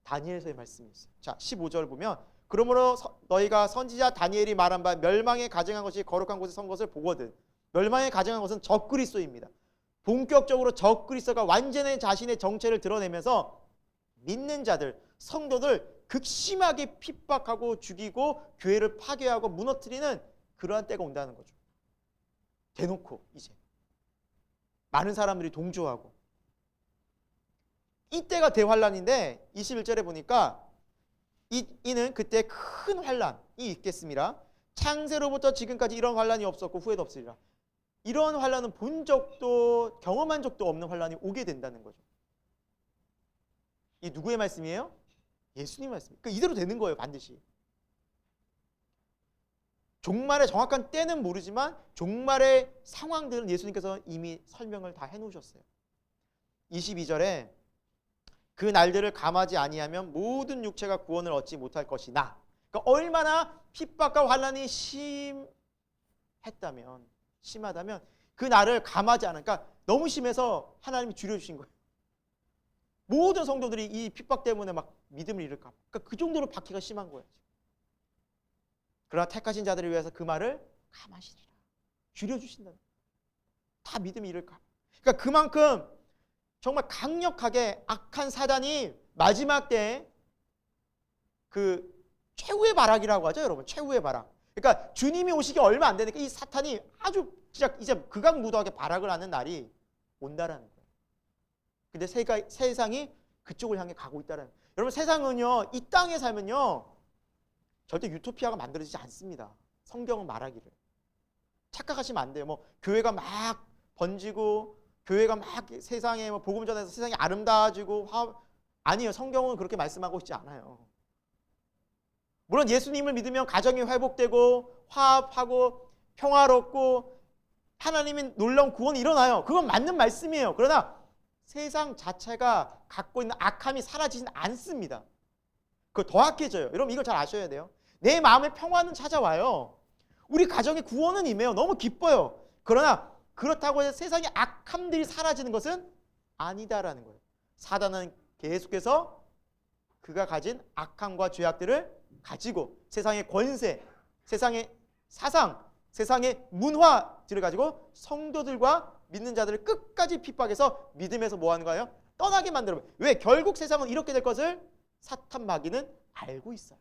다니엘서의 말씀이었어요. 자, 15절 보면 그러므로 너희가 선지자 다니엘이 말한 바 멸망에 가증한 것이 거룩한 곳에 선 것을 보거든. 멸망에 가증한 것은 적그리스도입니다. 본격적으로 적그리스도가 완전히 자신의 정체를 드러내면서 믿는 자들, 성도들 극심하게 핍박하고 죽이고 교회를 파괴하고 무너뜨리는 그러한 때가 온다는 거죠. 대놓고 이제 많은 사람들이 동조하고 이때가 대환란인데 21절에 보니까 이는 그때 큰 환란이 있겠습니다. 창세로부터 지금까지 이런 환란이 없었고 후에도 없으리라. 이런 환란은 본 적도 경험한 적도 없는 환란이 오게 된다는 거죠. 이 누구의 말씀이에요? 예수님 말씀이에요. 그러니까 이대로 되는 거예요, 반드시. 종말의 정확한 때는 모르지만 종말의 상황들은 예수님께서 이미 설명을 다 해놓으셨어요. 22절에 그 날들을 감하지 아니하면 모든 육체가 구원을 얻지 못할 것이나, 그러니까 얼마나 핍박과 환난이 심했다면 심하다면 그 나를 감하지 않으니까 너무 심해서 하나님이 줄여주신 거예요. 모든 성도들이 이 핍박 때문에 막 믿음을 잃을까 봐. 그러니까 그 정도로 박해가 심한 거예요. 그러나 택하신 자들을 위해서 그 말을 감하시리라. 줄여주신다. 다 믿음이 잃을까 봐. 그러니까 그만큼 정말 강력하게 악한 사단이 마지막 때에 그 최후의 발악이라고 하죠, 여러분. 최후의 발악. 그러니까 주님이 오시기 얼마 안 되니까 이 사탄이 아주 진짜 이제 극악무도하게 발악을 하는 날이 온다라는 거예요. 근데 세상이 그쪽을 향해 가고 있다는 거예요. 여러분, 세상은요, 이 땅에 살면요 절대 유토피아가 만들어지지 않습니다. 성경은 말하기를. 착각하시면 안 돼요. 뭐 교회가 막 번지고 교회가 막 세상에 뭐 복음 전해서 세상이 아름다워지고 아니에요. 성경은 그렇게 말씀하고 있지 않아요. 물론 예수님을 믿으면 가정이 회복되고 화합하고 평화롭고 하나님의 놀라운 구원이 일어나요. 그건 맞는 말씀이에요. 그러나 세상 자체가 갖고 있는 악함이 사라지진 않습니다. 그거 더 악해져요. 여러분, 이걸 잘 아셔야 돼요. 내 마음에 평화는 찾아와요. 우리 가정의 구원은 임해요. 너무 기뻐요. 그러나 그렇다고 해서 세상의 악함들이 사라지는 것은 아니다라는 거예요. 사단은 계속해서 그가 가진 악함과 죄악들을 가지고 세상의 권세, 세상의 사상, 세상의 문화들을 가지고 성도들과 믿는 자들을 끝까지 핍박해서 믿음에서 뭐 하는 거예요? 떠나게 만들어요. 왜? 결국 세상은 이렇게 될 것을 사탄 마귀는 알고 있어요.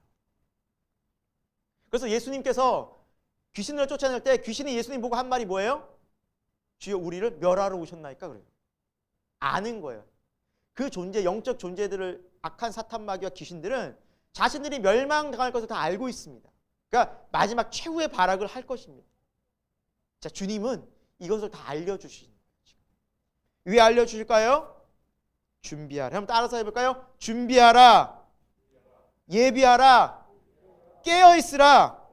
그래서 예수님께서 귀신을 쫓아낼 때 귀신이 예수님 보고 한 말이 뭐예요? 주여, 우리를 멸하러 오셨나이까? 그래요. 아는 거예요. 그 존재, 영적 존재들을 악한 사탄 마귀와 귀신들은 자신들이 멸망당할 것을 다 알고 있습니다. 그러니까 마지막 최후의 발악을 할 것입니다. 자, 주님은 이것을 다 알려주시는 거예요. 왜 알려주실까요? 준비하라. 한번 따라서 해볼까요? 준비하라. 예비하라. 깨어있으라.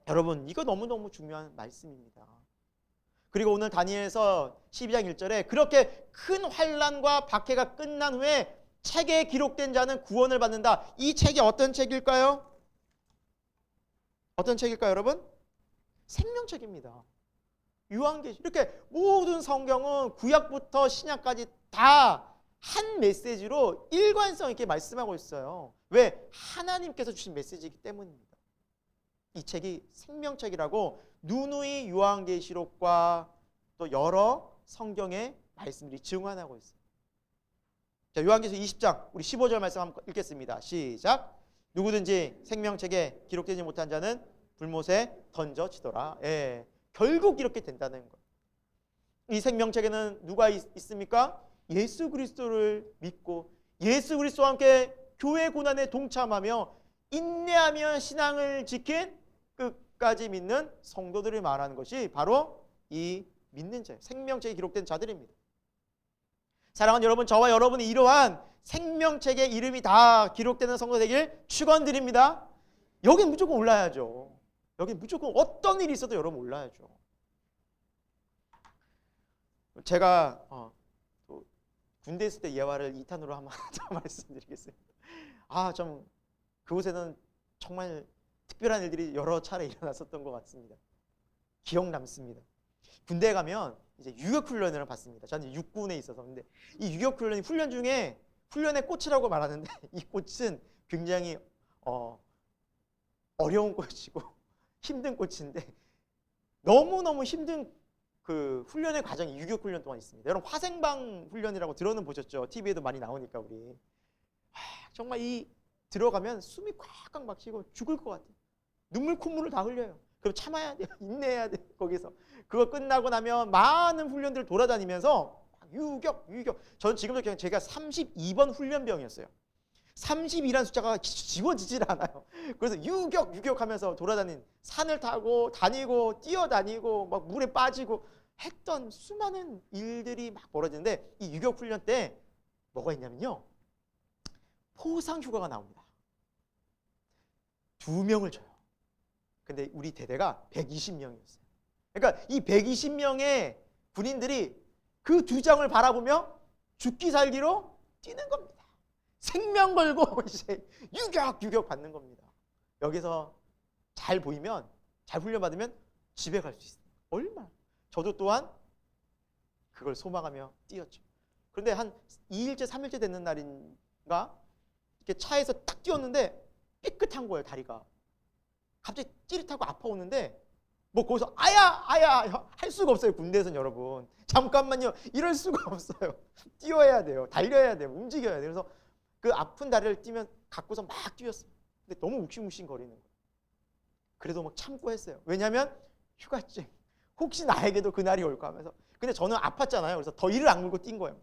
여러분, 이거 너무너무 중요한 말씀입니다. 그리고 오늘 다니엘서 12장 1절에 그렇게 큰 환난과 박해가 끝난 후에 책에 기록된 자는 구원을 받는다. 이 책이 어떤 책일까요? 어떤 책일까요, 여러분? 생명책입니다. 요한계시. 이렇게 모든 성경은 구약부터 신약까지 다 한 메시지로 일관성 있게 말씀하고 있어요. 왜? 하나님께서 주신 메시지이기 때문입니다. 이 책이 생명책이라고 누누이 요한계시록과 또 여러 성경의 말씀들이 증언하고 있어요. 자, 요한계시록 20장 우리 15절 말씀 한번 읽겠습니다. 시작. 누구든지 생명책에 기록되지 못한 자는 불못에 던져지더라. 예, 결국 이렇게 된다는 거예요. 이 생명책에는 누가 있습니까? 예수 그리스도를 믿고 예수 그리스도와 함께 교회 고난에 동참하며 인내하며 신앙을 지킨 끝까지 믿는 성도들을 말하는 것이 바로 이 믿는 자, 생명책에 기록된 자들입니다. 사랑하는 여러분, 저와 여러분이 이러한 생명책에 이름이 다 기록되는 성도 되길 축원드립니다. 여기 무조건 올라야죠. 여기 무조건 어떤 일이 있어도 여러분 올라야죠. 제가 또 군대 있을 때 예화를 2탄으로 한번 더 말씀드리겠습니다. 좀 그곳에는 정말 특별한 일들이 여러 차례 일어났었던 것 같습니다. 기억 남습니다. 군대에 가면 이제 유격훈련을 받습니다. 저는 육군에 있어서. 근데 이 유격훈련이 훈련 중에 훈련의 꽃이라고 말하는데 이 꽃은 굉장히 어려운 꽃이고 힘든 꽃인데 너무너무 힘든 그 훈련의 과정이 유격훈련 동안 있습니다. 여러분, 화생방 훈련이라고 들어는 보셨죠? TV에도 많이 나오니까 우리. 정말 이 들어가면 숨이 꽉꽉 막히고 죽을 것 같아요. 눈물 콧물을 다 흘려요. 그럼 참아야 돼요. 인내해야 돼요. 거기서. 그거 끝나고 나면 많은 훈련들을 돌아다니면서 유격. 전 지금도 그냥 제가 32번 훈련병이었어요. 32라는 숫자가 지워지질 않아요. 그래서 유격 하면서 돌아다닌, 산을 타고 다니고 뛰어다니고 막 물에 빠지고 했던 수많은 일들이 막 벌어지는데 이 유격 훈련 때 뭐가 있냐면요. 포상 휴가가 나옵니다. 2명을 줘요. 근데 우리 대대가 120명이었어요. 그러니까 이 120명의 군인들이 그 2장을 바라보며 죽기 살기로 뛰는 겁니다. 생명 걸고 이제 유격 받는 겁니다. 여기서 잘 보이면, 잘 훈련받으면 집에 갈 수 있어요. 얼마나. 저도 또한 그걸 소망하며 뛰었죠. 그런데 한 2일째 3일째 됐는 날인가 이렇게 차에서 딱 뛰었는데 삐끗한 거예요. 다리가 갑자기 찌릿하고 아파오는데 뭐 거기서 아야 할 수가 없어요. 군대에서는 여러분 잠깐만요 이럴 수가 없어요. 뛰어야 돼요. 달려야 돼요. 움직여야 돼요. 그래서 그 아픈 다리를 뛰면 갖고서 막 뛰었어요. 근데 너무 욱신욱신 거리는 거예요. 그래도 막 참고 했어요. 왜냐하면 휴가증 혹시 나에게도 그날이 올까 하면서. 근데 저는 아팠잖아요. 그래서 더 이를 악물고 뛴 거예요.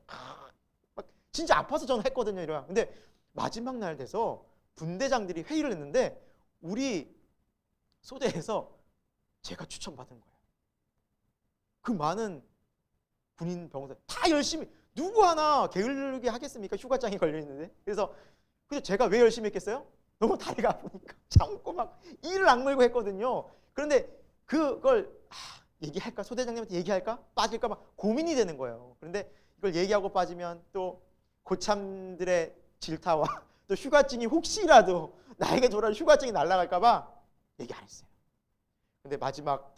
막 진짜 아파서 저는 했거든요. 이러면. 근데 마지막 날 돼서 분대장들이 회의를 했는데 우리 소대에서 제가 추천받은 거예요. 그 많은 군인 병사 다 열심히 누구 하나 게을르게 하겠습니까? 휴가장이 걸려 있는데. 그래서 근데 제가 왜 열심히 했겠어요? 너무 다리가 아프니까 참고 막 이를 악물고 했거든요. 그런데 그걸 얘기할까? 소대장님한테 얘기할까? 빠질까? 막 고민이 되는 거예요. 그런데 이걸 얘기하고 빠지면 또 고참들의 질타와 또 휴가증이 혹시라도 나에게 돌아올 휴가증이 날아갈까 봐 얘기 안 했어요. 근데 마지막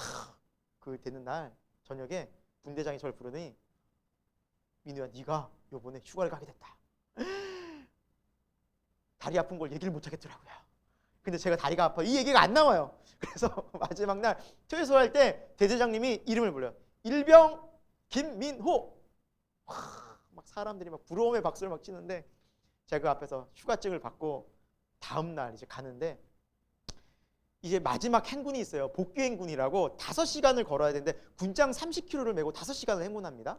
그 되는 날 저녁에 분대장이 저를 부르더니 민우야 네가 요번에 휴가를 가게 됐다. 다리 아픈 걸 얘기를 못 하겠더라고요. 근데 제가 다리가 아파 이 얘기가 안 나와요. 그래서 마지막 날 퇴소할 때 대대장님이 이름을 불러요. 일병 김민호. 막 사람들이 막 부러움의 박수를 막 치는데 제가 그 앞에서 휴가증을 받고 다음 날 이제 가는데 이제 마지막 행군이 있어요. 복귀 행군이라고 5시간을 걸어야 되는데 군장 30kg를 메고 5시간을 행군합니다.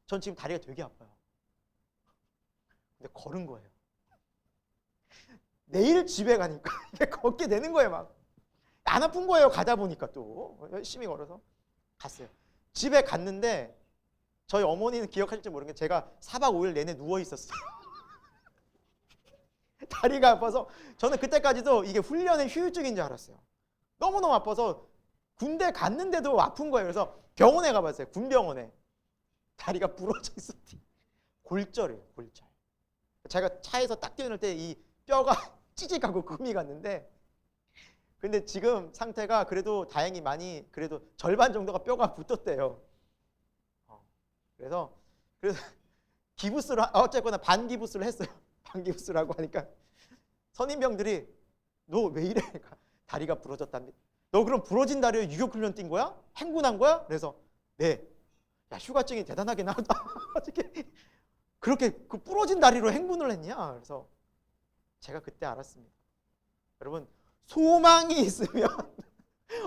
전 지금 다리가 되게 아파요. 근데 걸은 거예요. 내일 집에 가니까 이게 걷게 되는 거예요. 막 안 아픈 거예요. 가다 보니까 또 열심히 걸어서 갔어요. 집에 갔는데 저희 어머니는 기억하실지 모르겠는데 제가 4박 5일 내내 누워 있었어요. 다리가 아파서 저는 그때까지도 이게 훈련의 휴유증인 줄 알았어요. 너무너무 아파서 군대 갔는데도 아픈 거예요. 그래서 병원에 가봤어요. 군병원에. 다리가 부러져 있었지. 골절이에요. 골절. 제가 차에서 딱 뛰어날 때 이 뼈가 찌직하고 금이 갔는데 근데 지금 상태가 그래도 다행히 많이 그래도 절반 정도가 뼈가 붙었대요. 그래서 기부스를 어쨌거나 반기부스를 했어요. 반기부스라고 하니까 선임병들이 너 왜 이래? 다리가 부러졌답니다. 너 그럼 부러진 다리에 유격훈련 뛴 거야? 행군한 거야? 그래서 네. 야 휴가증이 대단하게 나왔다. 어떻게 그렇게 그 부러진 다리로 행군을 했냐? 그래서 제가 그때 알았습니다. 여러분 소망이 있으면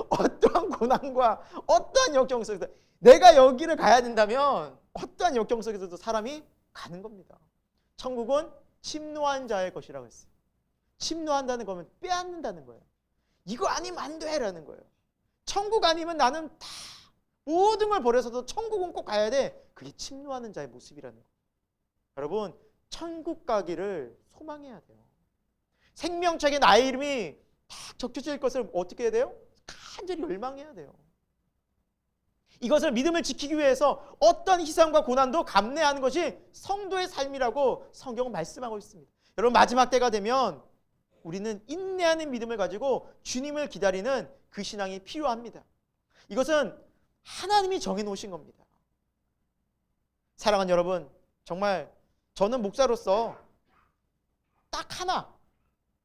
어떠한 고난과 어떠한 역경 속에서 내가 여기를 가야 된다면 어떠한 역경 속에서도 사람이 가는 겁니다. 천국은 침노한 자의 것이라고 했어요. 침노한다는 거면 빼앗는다는 거예요. 이거 아니면 안 돼라는 거예요. 천국 아니면 나는 다 모든 걸 버려서도 천국은 꼭 가야 돼. 그게 침노하는 자의 모습이라는 거예요. 여러분 천국 가기를 소망해야 돼요. 생명책에 나의 이름이 딱 적혀질 것을 어떻게 해야 돼요? 간절히 열망해야 돼요. 이것을 믿음을 지키기 위해서 어떤 희생과 고난도 감내하는 것이 성도의 삶이라고 성경은 말씀하고 있습니다. 여러분 마지막 때가 되면 우리는 인내하는 믿음을 가지고 주님을 기다리는 그 신앙이 필요합니다. 이것은 하나님이 정해놓으신 겁니다. 사랑하는 여러분, 정말 저는 목사로서 딱 하나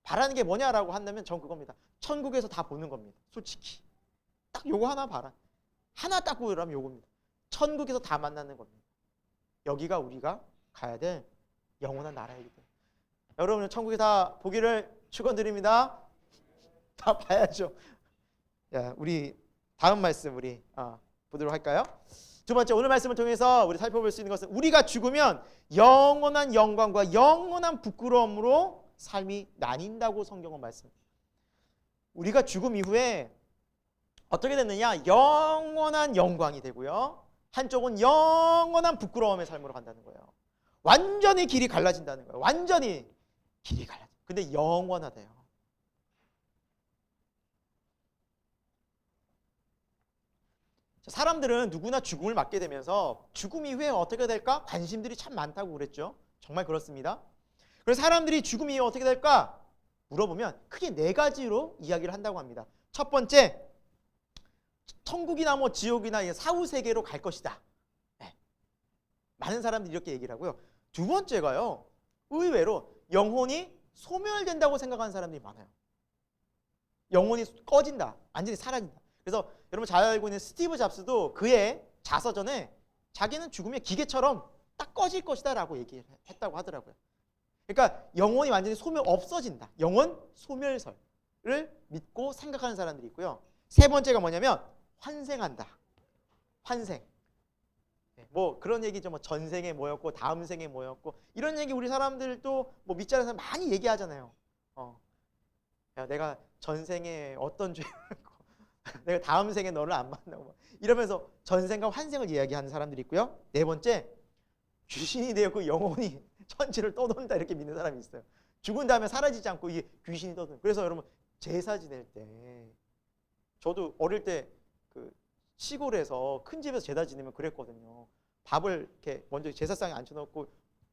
바라는 게 뭐냐라고 한다면 전 그겁니다. 천국에서 다 보는 겁니다. 솔직히 딱 요거 하나 바라. 하나 딱 보라면 요겁니다. 천국에서 다 만나는 겁니다. 여기가 우리가 가야 될 영원한 나라이기 때문에 여러분 천국에 다 보기를 축원드립니다. 다 봐야죠. 야, 우리 다음 말씀 우리 보도록 할까요? 두 번째 오늘 말씀을 통해서 우리 살펴볼 수 있는 것은 우리가 죽으면 영원한 영광과 영원한 부끄러움으로 삶이 나뉜다고 성경은 말씀합니다. 우리가 죽음 이후에 어떻게 됐느냐? 영원한 영광이 되고요. 한쪽은 영원한 부끄러움의 삶으로 간다는 거예요. 완전히 길이 갈라진다는 거예요. 완전히 길이 갈라져. 근데 영원하대요. 사람들은 누구나 죽음을 맞게 되면서 죽음 이후에 어떻게 될까? 관심들이 참 많다고 그랬죠. 정말 그렇습니다. 그래서 사람들이 죽음 이후에 어떻게 될까? 물어보면 크게 4가지로 이야기를 한다고 합니다. 첫 번째, 천국이나 뭐 지옥이나 사후 세계로 갈 것이다. 네. 많은 사람들이 이렇게 얘기를 하고요. 두 번째가요. 의외로 영혼이 소멸된다고 생각하는 사람들이 많아요. 영혼이 꺼진다. 완전히 사라진다. 그래서 여러분 잘 알고 있는 스티브 잡스도 그의 자서전에 자기는 죽으면 기계처럼 딱 꺼질 것이다 라고 얘기했다고 하더라고요. 그러니까 영혼이 완전히 없어진다. 영혼 소멸설을 믿고 생각하는 사람들이 있고요. 세 번째가 뭐냐면 환생한다. 환생. 뭐 그런 얘기죠. 뭐 전생에 뭐였고 다음 생에 뭐였고 이런 얘기 우리 사람들도 뭐 믿지 않는 사람 많이 얘기하잖아요. 야, 내가 전생에 어떤 죄를 했고 내가 다음 생에 너를 안 만나고 이러면서 전생과 환생을 이야기하는 사람들이 있고요. 네 번째, 귀신이 되었고 영혼이 천지를 떠돈다 이렇게 믿는 사람이 있어요. 죽은 다음에 사라지지 않고 이게 귀신이 떠도는. 그래서 여러분 제사 지낼 때 저도 어릴 때 그 시골에서 큰 집에서 제사 지내면 그랬거든요. 밥을 이렇게 먼저 제사상에 앉혀놓고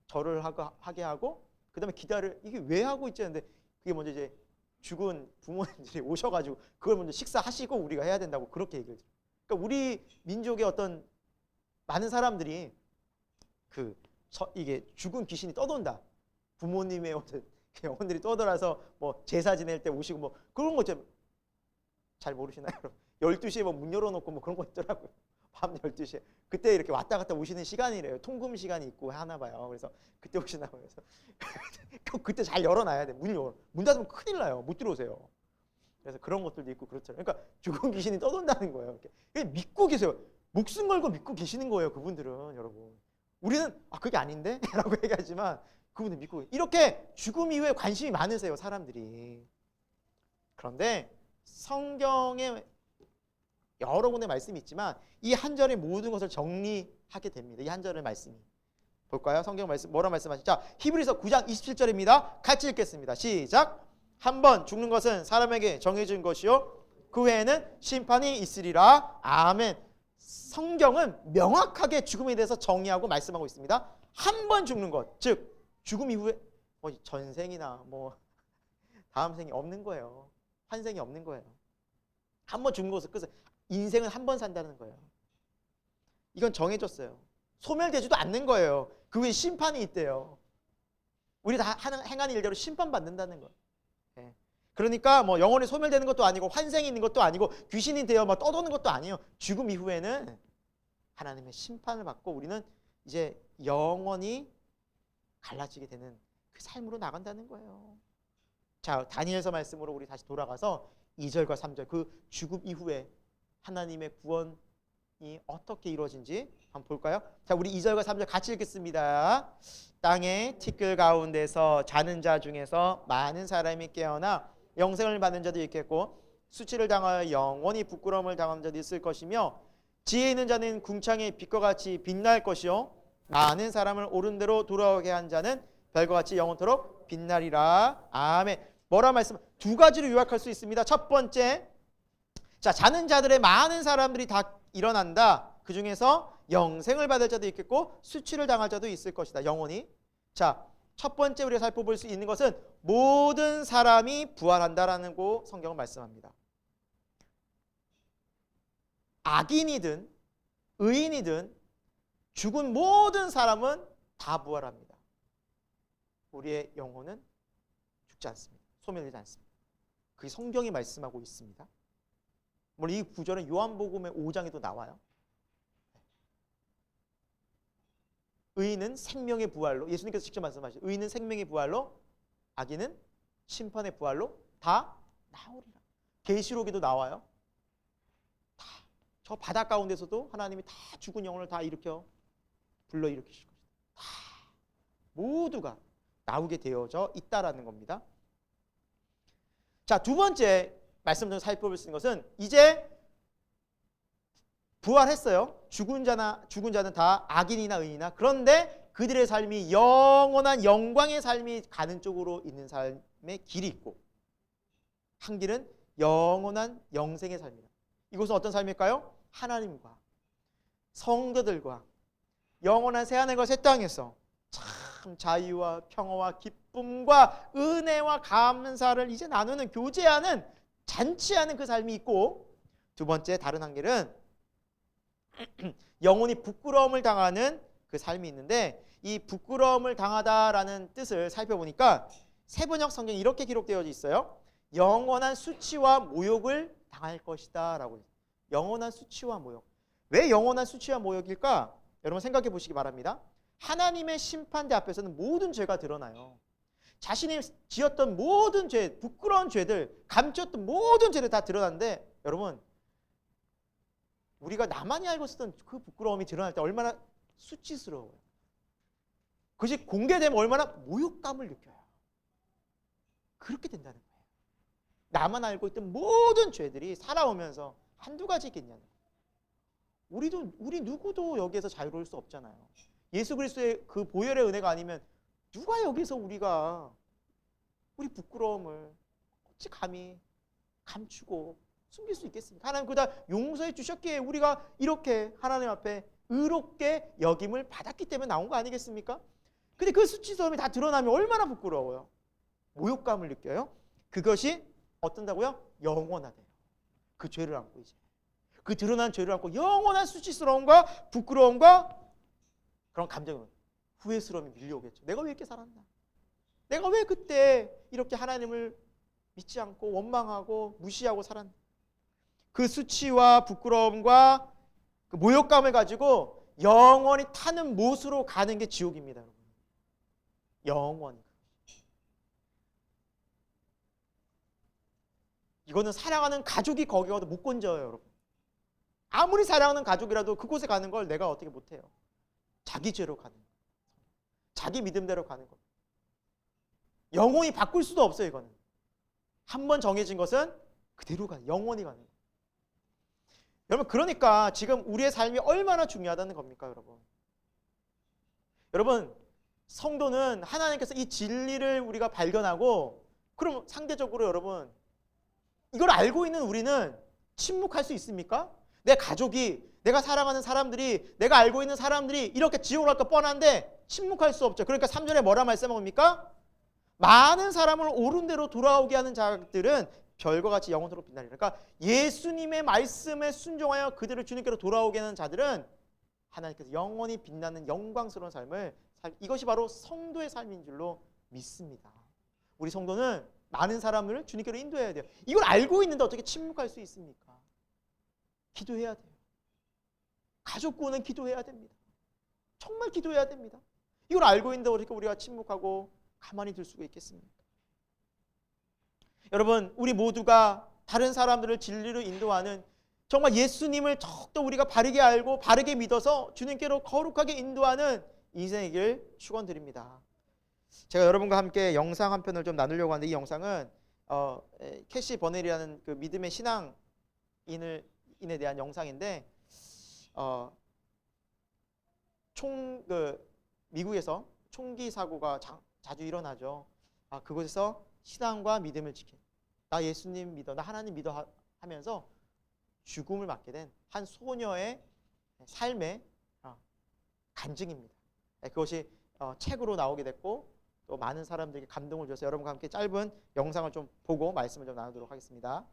절을 하게 하고 그다음에 기다를 이게 왜 하고 있지 않는데 그게 먼저 이제 죽은 부모님들이 오셔가지고 그걸 먼저 식사하시고 우리가 해야 된다고 그렇게 얘기를 들어요. 그러니까 우리 민족의 어떤 많은 사람들이 이게 죽은 귀신이 떠돈다. 부모님의 어떤 영혼들이 떠돌아서 뭐 제사 지낼 때 오시고 뭐 그런 거 잘 모르시나요? 12시에 뭐 문 열어놓고 뭐 그런 거 있더라고요. 밤 12시에. 그때 이렇게 왔다 갔다 오시는 시간이래요. 통금 시간이 있고 하나 봐요. 그래서 그때 오시나 봐요. 그래서 그때 잘 열어놔야 돼. 문 닫으면 큰일 나요. 못 들어오세요. 그래서 그런 것들도 있고 그렇잖아요. 그러니까 죽은 귀신이 떠돈다는 거예요. 이렇게 믿고 계세요. 목숨 걸고 믿고 계시는 거예요. 그분들은 여러분. 우리는 그게 아닌데? 라고 얘기하지만 그분들 믿고 이렇게 죽음 이후에 관심이 많으세요. 사람들이. 그런데 성경에 여러 군데 말씀이 있지만 이 한 절의 모든 것을 정리하게 됩니다. 이 한 절의 말씀이. 볼까요? 성경 말씀 뭐라 말씀하시죠? 자, 히브리서 9장 27절입니다. 같이 읽겠습니다. 시작. 한 번 죽는 것은 사람에게 정해진 것이요 그 외에는 심판이 있으리라. 아멘. 성경은 명확하게 죽음에 대해서 정의하고 말씀하고 있습니다. 한 번 죽는 것, 즉 죽음 이후에 전생이나 뭐 다음 생이 없는 거예요. 환생이 없는 거예요. 한 번 죽는 것을 끝을 인생은 한 번 산다는 거예요. 이건 정해졌어요. 소멸되지도 않는 거예요. 그 후에 심판이 있대요. 우리 다 행하는 일대로 심판받는다는 거예요. 네. 그러니까 뭐 영혼이 소멸되는 것도 아니고 환생이 있는 것도 아니고 귀신이 되어 막 떠도는 것도 아니에요. 죽음 이후에는 하나님의 심판을 받고 우리는 이제 영원히 갈라지게 되는 그 삶으로 나간다는 거예요. 자, 다니엘서 말씀으로 우리 다시 돌아가서 2절과 3절 그 죽음 이후에 하나님의 구원이 어떻게 이루어진지 한번 볼까요? 자, 우리 2절과 3절 같이 읽겠습니다. 땅의 티끌 가운데서 자는 자 중에서 많은 사람이 깨어나 영생을 받는 자도 있겠고 수치를 당하여 영원히 부끄러움을 당하는 자도 있을 것이며 지혜 있는 자는 궁창의 빛과 같이 빛날 것이요 많은 사람을 옳은 대로 돌아오게 한 자는 별과 같이 영원토록 빛나리라. 아멘. 뭐라 말씀? 두 가지로 요약할 수 있습니다. 첫 번째, 자, 자는 자들의 많은 사람들이 다 일어난다. 그 중에서 영생을 받을 자도 있겠고 수치를 당할 자도 있을 것이다. 영원히. 자, 첫 번째 우리가 살펴볼 수 있는 것은 모든 사람이 부활한다라는 거 성경은 말씀합니다. 악인이든 의인이든 죽은 모든 사람은 다 부활합니다. 우리의 영혼은 죽지 않습니다. 소멸되지 않습니다. 그게 성경이 말씀하고 있습니다. 물론 이 구절은 요한복음의 5장에도 나와요. 의인은 생명의 부활로, 예수님께서 직접 말씀하시죠. 의인은 생명의 부활로, 악인은 심판의 부활로 다 나오리라. 계시록에도 나와요. 다 저 바다 가운데서도 하나님이 다 죽은 영혼을 다 불러일으키실 것이다. 다 모두가 나오게 되어져 있다라는 겁니다. 자, 두 번째 말씀 좀 살펴볼 수 있는 것은 이제 부활했어요. 죽은 자는 다 악인이나 의인이나 그런데 그들의 삶이 영원한 영광의 삶이 가는 쪽으로 있는 삶의 길이 있고 한 길은 영원한 영생의 삶이다. 이것은 어떤 삶일까요? 하나님과 성도들과 영원한 새하늘과 새 땅에서 참 자유와 평화와 기쁨과 은혜와 감사를 이제 나누는 교제하는 잔치하는 그 삶이 있고 두 번째 다른 한계는 영혼이 부끄러움을 당하는 그 삶이 있는데, 이 부끄러움을 당하다라는 뜻을 살펴보니까 세번역 성경에 이렇게 기록되어 있어요. 영원한 수치와 모욕을 당할 것이다 라고. 영원한 수치와 모욕. 왜 영원한 수치와 모욕일까? 여러분 생각해 보시기 바랍니다. 하나님의 심판대 앞에서는 모든 죄가 드러나요. 자신이 지었던 모든 죄, 부끄러운 죄들, 감췄던 모든 죄를 다 드러나는데, 여러분 우리가 나만이 알고 있었던 그 부끄러움이 드러날 때 얼마나 수치스러워요. 그것이 공개되면 얼마나 모욕감을 느껴요. 그렇게 된다는 거예요. 나만 알고 있던 모든 죄들이 살아오면서 한두 가지 있겠냐는 거예요. 우리 누구도 여기에서 자유로울 수 없잖아요. 예수 그리스도의 그 보혈의 은혜가 아니면 누가 여기서 우리 부끄러움을 어찌 감히 감추고 숨길 수 있겠습니까? 하나님 그다 용서해 주셨기에 우리가 이렇게 하나님 앞에 의롭게 여김을 받았기 때문에 나온 거 아니겠습니까? 근데 그 수치스러움이 다 드러나면 얼마나 부끄러워요. 모욕감을 느껴요. 그것이 어떤다고요? 영원하대요. 그 죄를 안고 이제 그 드러난 죄를 안고 영원한 수치스러움과 부끄러움과 그런 감정은 후회스러움이 밀려오겠죠. 내가 왜 이렇게 살았나? 내가 왜 그때 이렇게 하나님을 믿지 않고 원망하고 무시하고 살았나? 그 수치와 부끄러움과 그 모욕감을 가지고 영원히 타는 못으로 가는 게 지옥입니다. 여러분. 영원히. 이거는 사랑하는 가족이 거기 가도 못 건져요. 여러분. 아무리 사랑하는 가족이라도 그곳에 가는 걸 내가 어떻게 못해요. 자기 죄로 가는 거예요. 자기 믿음대로 가는 거예요. 영원히 바꿀 수도 없어요. 이거는. 한번 정해진 것은 그대로 가요. 영원히 가는 거예요. 여러분 그러니까 지금 우리의 삶이 얼마나 중요하다는 겁니까? 여러분 성도는 하나님께서 이 진리를 우리가 발견하고 그럼 상대적으로 여러분 이걸 알고 있는 우리는 침묵할 수 있습니까? 내 가족이, 내가 사랑하는 사람들이, 내가 알고 있는 사람들이 이렇게 지옥을 갈 거 뻔한데 침묵할 수 없죠. 그러니까 3절에 뭐라 말씀합니까? 많은 사람을 옳은 대로 돌아오게 하는 자들은 별과 같이 영원토록 빛나리라. 그러니까 예수님의 말씀에 순종하여 그들을 주님께로 돌아오게 하는 자들은 하나님께서 영원히 빛나는 영광스러운 삶을 이것이 바로 성도의 삶인 줄로 믿습니다. 우리 성도는 많은 사람을 주님께로 인도해야 돼요. 이걸 알고 있는데 어떻게 침묵할 수 있습니까? 기도해야 돼요. 가족 구원은 기도해야 됩니다. 정말 기도해야 됩니다. 이걸 알고 있는데 어떻게 우리가 침묵하고 가만히 둘 수가 있겠습니까? 여러분 우리 모두가 다른 사람들을 진리로 인도하는 정말 예수님을 더욱더 우리가 바르게 알고 바르게 믿어서 주님께로 거룩하게 인도하는 인생이길 축원드립니다. 제가 여러분과 함께 영상 한 편을 좀 나누려고 하는데 이 영상은 캐시 버넬이라는 그 믿음의 신앙인에 대한 영상인데 미국에서 총기 사고가 자주 일어나죠. 그곳에서 신앙과 믿음을 지킨 나 예수님 믿어 나 하나님 믿어 하면서 죽음을 맞게 된 한 소녀의 삶의 간증입니다. 그것이 책으로 나오게 됐고 또 많은 사람들에게 감동을 줘서 여러분과 함께 짧은 영상을 좀 보고 말씀을 좀 나누도록 하겠습니다.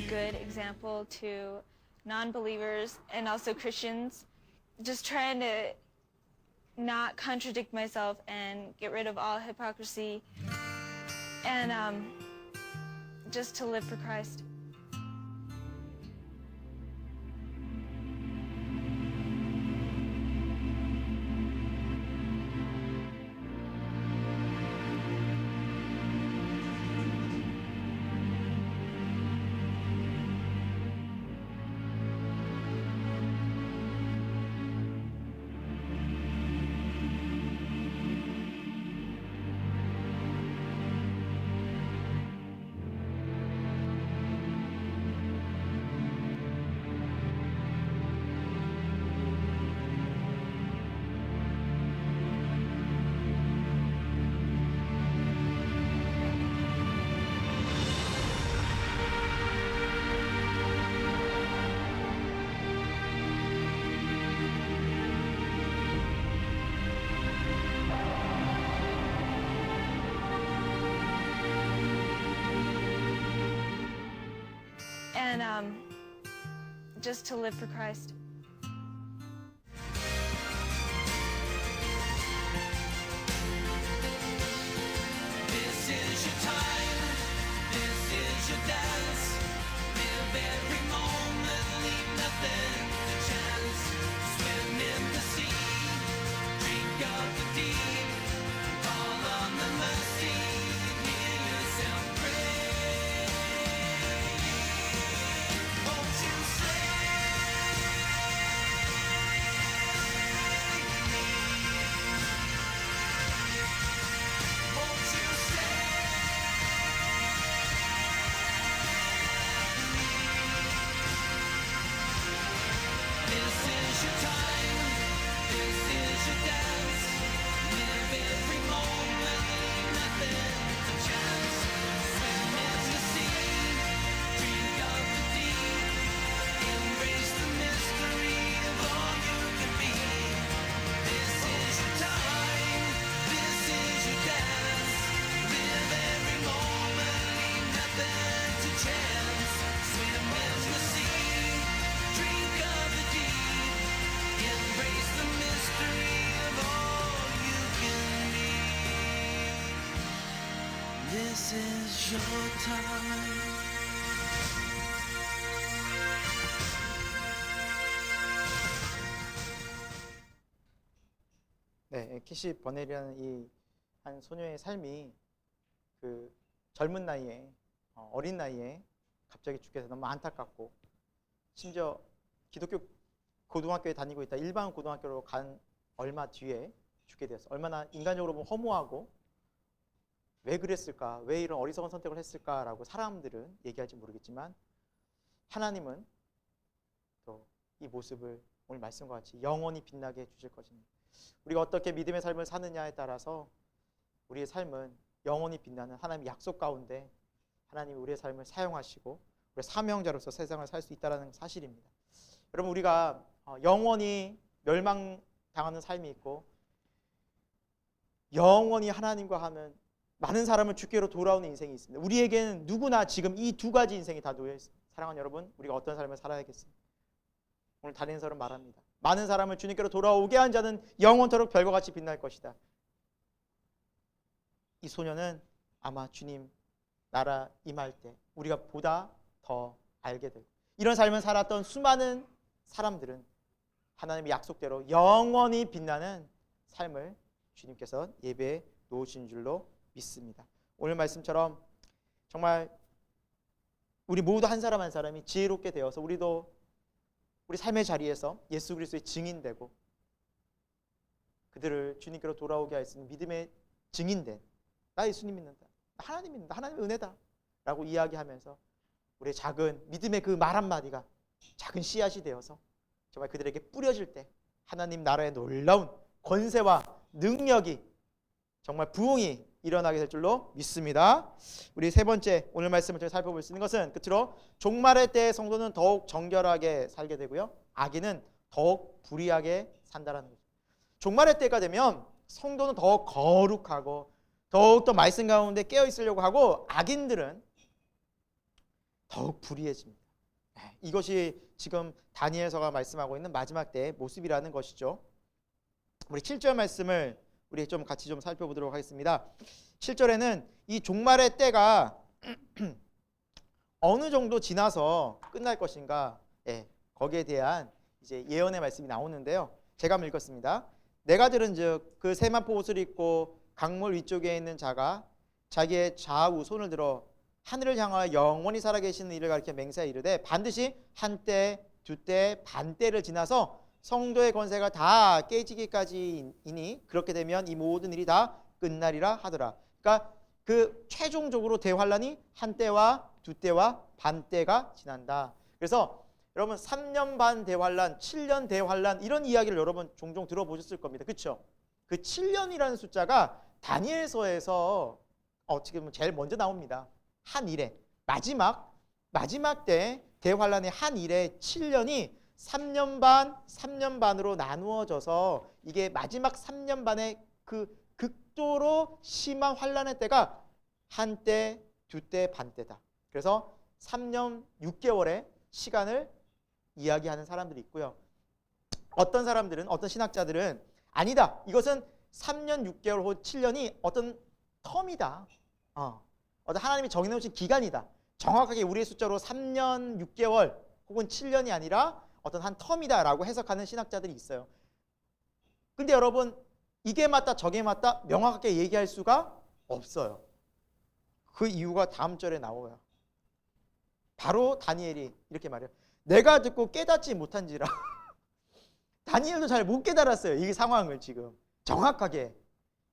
good example to non-believers and also Christians. Just trying to not contradict myself and get rid of all hypocrisy and just to live for Christ. And just to live for Christ. This is your time, this is your dance. Live every moment, leave nothing to chance. Swim in the sea, drink of the deep. Call on the mercy, hear yourself pray. Won't you won't you This is your time, this is your dance. Live every moment, leave nothing to chance. Swim in the sea, drink of the deep. Embrace the mystery of all you can be. This is your time, this is your dance. Live every moment, leave nothing to chance. Swim in the sea, drink of the deep. Embrace the mystery of all you can be. This is your time. 네, 캐시 버넬이라는 이 한 소녀의 삶이 그 젊은 나이에 어린 나이에 갑자기 죽게 돼서 너무 안타깝고, 심지어 기독교 고등학교에 다니고 있다 일반 고등학교로 간 얼마 뒤에 죽게 되었어. 얼마나 인간적으로 보면 허무하고 왜 그랬을까, 왜 이런 어리석은 선택을 했을까라고 사람들은 얘기할지 모르겠지만, 하나님은 또 이 모습을 오늘 말씀과 같이 영원히 빛나게 해주실 것입니다. 우리가 어떻게 믿음의 삶을 사느냐에 따라서 우리의 삶은 영원히 빛나는 하나님의 약속 가운데 하나님이 우리의 삶을 사용하시고 우리 사명자로서 세상을 살 수 있다는 사실입니다. 여러분, 우리가 영원히 멸망당하는 삶이 있고 영원히 하나님과 하는 많은 사람을 주께로 돌아오는 인생이 있습니다. 우리에게는 누구나 지금 이 두 가지 인생이 다 놓여 있습니다. 사랑하는 여러분, 우리가 어떤 삶을 살아야겠습니까? 오늘 다니엘서는 말합니다. 많은 사람을 주님께로 돌아오게 한 자는 영원토록 별과 같이 빛날 것이다. 이 소녀는 아마 주님 나라 임할 때 우리가 보다 더 알게 되고, 이런 삶을 살았던 수많은 사람들은 하나님의 약속대로 영원히 빛나는 삶을 주님께서 예배에 놓으신 줄로 믿습니다. 오늘 말씀처럼 정말 우리 모두 한 사람 한 사람이 지혜롭게 되어서 우리도 우리 삶의 자리에서 예수 그리스도의 증인되고 그들을 주님께로 돌아오게 할 수 있는 믿음의 증인된, 나 예수님 믿는다, 하나님 믿는다, 하나님의 은혜다 라고 이야기하면서 우리의 작은 믿음의 그 말 한마디가 작은 씨앗이 되어서 정말 그들에게 뿌려질 때 하나님 나라의 놀라운 권세와 능력이 정말 부흥이 일어나게 될 줄로 믿습니다. 우리 세 번째 오늘 말씀을 통해 살펴볼 수 있는 것은 끝으로 종말의 때의 성도는 더욱 정결하게 살게 되고요, 악인은 더욱 불의하게 산다라는 거죠. 종말의 때가 되면 성도는 더욱 거룩하고 더욱더 말씀 가운데 깨어 있으려고 하고, 악인들은 더욱 불의해집니다. 이것이 지금 다니엘서가 말씀하고 있는 마지막 때의 모습이라는 것이죠. 우리 7절 말씀을 우리 좀 같이 좀 살펴보도록 하겠습니다. 7절에는 이 종말의 때가 어느 정도 지나서 끝날 것인가, 거기에 대한 이제 예언의 말씀이 나오는데요. 제가 한번 읽겠습니다. 내가 들은즉 그 세마포 옷을 입고 강물 위쪽에 있는 자가 자기의 좌우 손을 들어 하늘을 향하여 영원히 살아계시는 이를 가리켜 맹세하여 이르되 반드시 한때, 두때, 반때를 지나서 성도의 권세가 다 깨지기까지이니 그렇게 되면 이 모든 일이 다 끝나리라 하더라. 그러니까 그 최종적으로 대환란이 한때와 두때와 반때가 지난다. 그래서 여러분 3년 반 대환란, 7년 대환란 이런 이야기를 여러분 종종 들어보셨을 겁니다. 그렇죠? 그 7년이라는 숫자가 다니엘서에서 어떻게 보면 제일 먼저 나옵니다. 한 일에 마지막 때 대환란의 한 일에 7년이 3년 반으로 나누어져서 이게 마지막 3년 반의 그 극도로 심한 환란의 때가 한때, 두때, 반때다. 그래서 3년 6개월의 시간을 이야기하는 사람들이 있고요. 어떤 사람들은, 어떤 신학자들은 아니다. 이것은 3년 6개월 후 7년이 어떤 텀이다. 어떤 하나님이 정해놓으신 기간이다. 정확하게 우리의 숫자로 3년 6개월 혹은 7년이 아니라 어떤 한 텀이다라고 해석하는 신학자들이 있어요. 근데 여러분 이게 맞다 저게 맞다 명확하게 얘기할 수가 없어요. 그 이유가 다음 절에 나와요. 바로 다니엘이 이렇게 말해요. 내가 듣고 깨닫지 못한지라. 다니엘도 잘 못 깨달았어요. 이 상황을 지금 정확하게.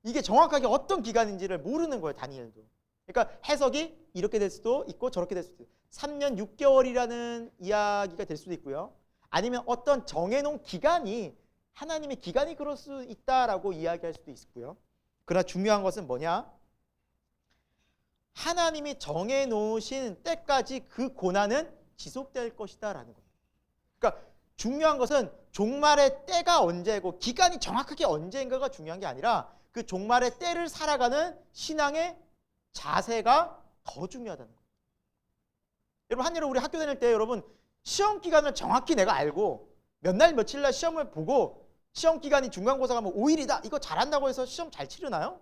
이게 정확하게 어떤 기간인지를 모르는 거예요. 다니엘도. 그러니까 해석이 이렇게 될 수도 있고 저렇게 될 수도 있어요. 3년 6개월이라는 이야기가 될 수도 있고요. 아니면 어떤 정해놓은 기간이 하나님의 기간이 그럴 수 있다라고 이야기할 수도 있고요. 그러나 중요한 것은 뭐냐? 하나님이 정해놓으신 때까지 그 고난은 지속될 것이다라는 겁니다. 그러니까 중요한 것은 종말의 때가 언제고 기간이 정확하게 언제인가가 중요한 게 아니라 그 종말의 때를 살아가는 신앙의 자세가 더 중요하다는 거예요. 여러분 한여름 우리 학교 다닐 때 여러분 시험 기간을 정확히 내가 알고 몇 날 며칠 날 시험을 보고 시험 기간이 중간고사가 뭐 5일이다 이거 잘한다고 해서 시험 잘 치르나요?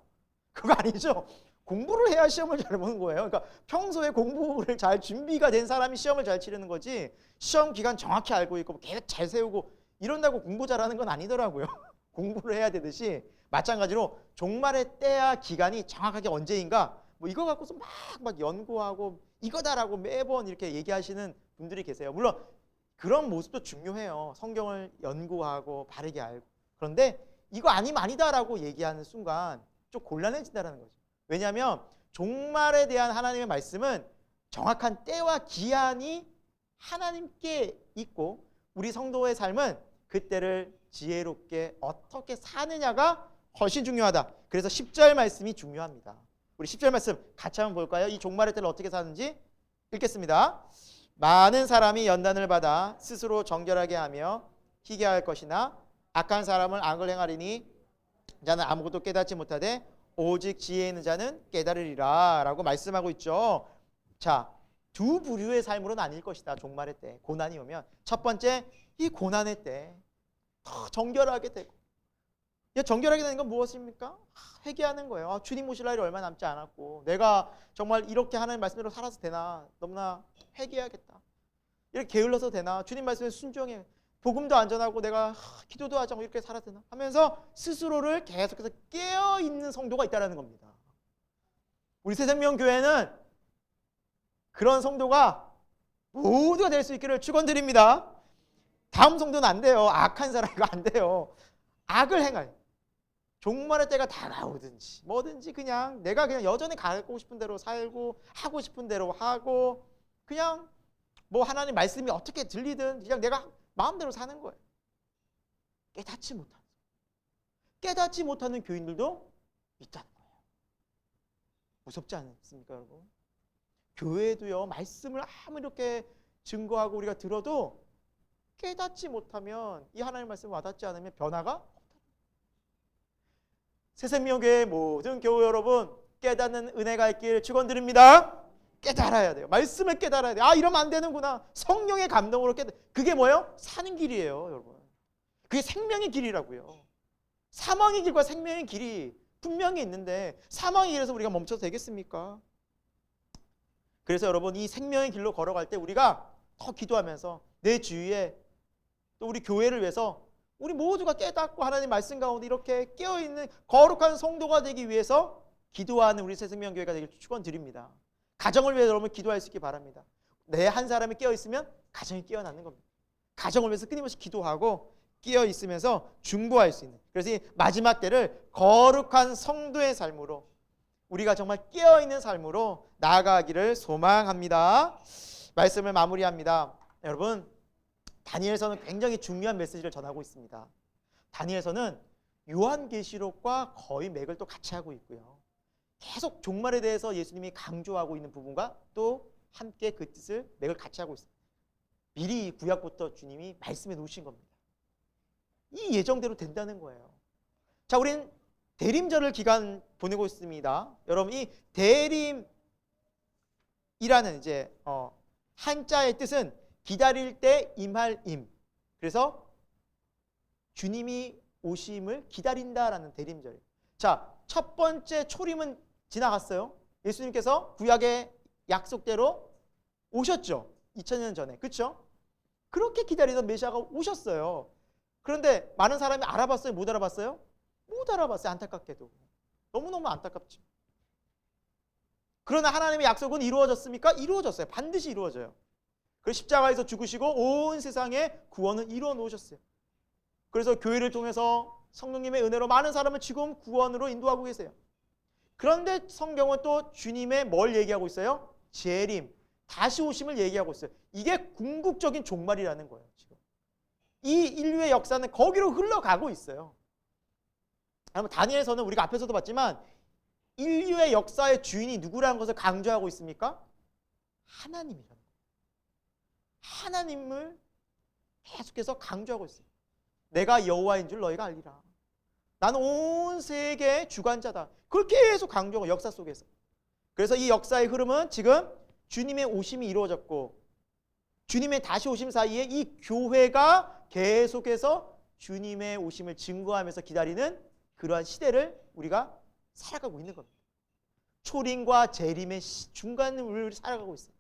그거 아니죠. 공부를 해야 시험을 잘 보는 거예요. 그러니까 평소에 공부를 잘 준비가 된 사람이 시험을 잘 치르는 거지 시험 기간 정확히 알고 있고 계획 잘 세우고 이런다고 공부 잘하는 건 아니더라고요. 공부를 해야 되듯이 마찬가지로 종말의 때와 기간이 정확하게 언제인가 뭐 이거 갖고서 막 연구하고 이거다라고 매번 이렇게 얘기하시는 분들이 계세요. 물론 그런 모습도 중요해요. 성경을 연구하고 바르게 알고. 그런데 이거 아니면 아니다라고 얘기하는 순간 좀 곤란해진다는 거죠. 왜냐하면 종말에 대한 하나님의 말씀은 정확한 때와 기한이 하나님께 있고 우리 성도의 삶은 그때를 지혜롭게 어떻게 사느냐가 훨씬 중요하다. 그래서 10절 말씀이 중요합니다. 우리 10절 말씀 같이 한번 볼까요? 이 종말의 때를 어떻게 사는지 읽겠습니다. 많은 사람이 연단을 받아 스스로 정결하게 하며 희게 할 것이나 악한 사람을 악을 행하리니 자는 아무것도 깨닫지 못하되 오직 지혜 있는 자는 깨달으리라 라고 말씀하고 있죠. 자, 두 부류의 삶으로 나뉠 것이다. 종말의 때 고난이 오면 첫 번째 이 고난의 때 더 정결하게 되고 정결하게 되는 건 무엇입니까? 회개하는 거예요. 주님 오실 날이 얼마 남지 않았고 내가 정말 이렇게 하나님 말씀대로 살아서 되나 너무나 회개해야겠다. 이렇게 게을러서 되나 주님 말씀에 순종해 복음도 안 전하고 내가 기도도 하지 않고 이렇게 살아도 되나 하면서 스스로를 계속해서 깨어있는 성도가 있다는 겁니다. 우리 새생명교회는 그런 성도가 모두가 될 수 있기를 축원드립니다. 다음 성도는 안 돼요. 악한 사람 이거 안 돼요. 악을 행할 종말의 때가 다가오든지 뭐든지 그냥 내가 그냥 여전히 가고 싶은 대로 살고 하고 싶은 대로 하고 그냥 뭐 하나님 말씀이 어떻게 들리든 그냥 내가 마음대로 사는 거예요. 깨닫지 못하는 교인들도 있다는 거예요. 무섭지 않습니까 여러분? 교회도요 말씀을 아무리 이렇게 증거하고 우리가 들어도 깨닫지 못하면 이 하나님 말씀 와닿지 않으면 변화가 없다. 새생명교회 모든 교회 여러분 깨닫는 은혜가 있길 축원드립니다. 깨달아야 돼요. 말씀을 깨달아야 돼요. 아, 이러면 안 되는구나. 성령의 감동으로 그게 뭐예요? 사는 길이에요, 여러분. 그게 생명의 길이라고요. 사망의 길과 생명의 길이 분명히 있는데 사망의 길에서 우리가 멈춰도 되겠습니까? 그래서 여러분, 이 생명의 길로 걸어갈 때 우리가 더 기도하면서 내 주위에 또 우리 교회를 위해서 우리 모두가 깨닫고 하나님 말씀 가운데 이렇게 깨어있는 거룩한 성도가 되기 위해서 기도하는 우리 새생명교회가 되길 축원드립니다. 가정을 위해서 여러분 기도할 수 있기 바랍니다. 내 한 사람이 깨어있으면 가정이 깨어나는 겁니다. 가정을 위해서 끊임없이 기도하고 깨어있으면서 중보할 수 있는, 그래서 이 마지막 때를 거룩한 성도의 삶으로 우리가 정말 깨어있는 삶으로 나아가기를 소망합니다. 말씀을 마무리합니다. 여러분, 다니엘서는 굉장히 중요한 메시지를 전하고 있습니다. 다니엘서는 요한계시록과 거의 맥을 또 같이 하고 있고요. 계속 종말에 대해서 예수님이 강조하고 있는 부분과 또 함께 그 뜻을 맥을 같이 하고 있습니다. 미리 구약부터 주님이 말씀해 놓으신 겁니다. 이 예정대로 된다는 거예요. 자, 우린 대림절을 기간 보내고 있습니다. 여러분, 이 대림이라는 이제 한자의 뜻은 기다릴 때 임할 임. 그래서 주님이 오심을 기다린다라는 대림절. 자, 첫 번째 초림은 지나갔어요. 예수님께서 구약의 약속대로 오셨죠. 2000년 전에. 그렇죠? 그렇게 기다리던 메시아가 오셨어요. 그런데 많은 사람이 알아봤어요? 못 알아봤어요? 못 알아봤어요. 안타깝게도. 너무너무 안타깝죠. 그러나 하나님의 약속은 이루어졌습니까? 이루어졌어요. 반드시 이루어져요. 그래서 십자가에서 죽으시고 온 세상에 구원을 이루어 놓으셨어요. 그래서 교회를 통해서 성령님의 은혜로 많은 사람을 지금 구원으로 인도하고 계세요. 그런데 성경은 또 주님의 뭘 얘기하고 있어요? 재림, 다시 오심을 얘기하고 있어요. 이게 궁극적인 종말이라는 거예요. 지금 이 인류의 역사는 거기로 흘러가고 있어요. 여러분, 다니엘서는 우리가 앞에서도 봤지만 인류의 역사의 주인이 누구라는 것을 강조하고 있습니까? 하나님이라는 거예요. 하나님을 계속해서 강조하고 있어요. 내가 여호와인 줄 너희가 알리라. 나는 온 세계의 주관자다. 그걸 계속 강조하고 역사 속에서. 그래서 이 역사의 흐름은 지금 주님의 오심이 이루어졌고 주님의 다시 오심 사이에 이 교회가 계속해서 주님의 오심을 증거하면서 기다리는 그러한 시대를 우리가 살아가고 있는 겁니다. 초림과 재림의 중간을 우리 살아가고 있어요.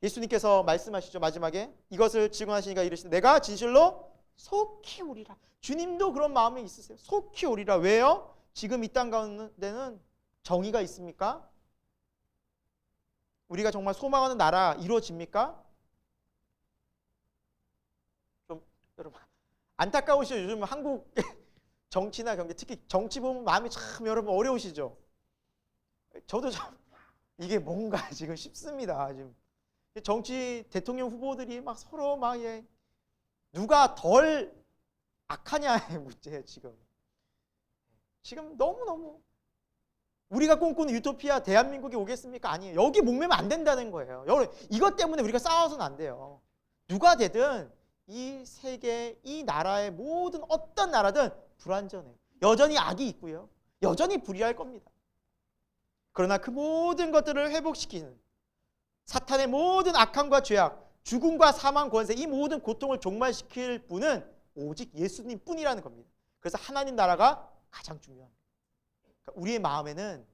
예수님께서 말씀하시죠. 마지막에 이것을 증언하시니까 이르시되 내가 진실로 속히 오리라. 주님도 그런 마음이 있으세요. 속히 오리라. 왜요? 지금 이 땅 가운데는 정의가 있습니까? 우리가 정말 소망하는 나라 이루어집니까? 좀 여러분 안타까우시죠? 요즘 한국 정치나 경제, 특히 정치 보면 마음이 참 여러분 어려우시죠? 저도 참 이게 뭔가 지금 싶습니다. 지금 정치 대통령 후보들이 막 서로 막 누가 덜 악하냐의 문제예요. 지금 너무너무 우리가 꿈꾸는 유토피아 대한민국이 오겠습니까? 아니에요. 여기 목매면 안 된다는 거예요. 여러분, 이것 때문에 우리가 싸워서는 안 돼요. 누가 되든 이 세계, 이 나라의 모든 어떤 나라든 불완전해요. 여전히 악이 있고요. 여전히 불의할 겁니다. 그러나 그 모든 것들을 회복시키는 사탄의 모든 악함과 죄악, 죽음과 사망 권세, 이 모든 고통을 종말시킬 분은 오직 예수님 뿐이라는 겁니다. 그래서 하나님 나라가 가장 중요합니다. 그러니까 우리의 마음에는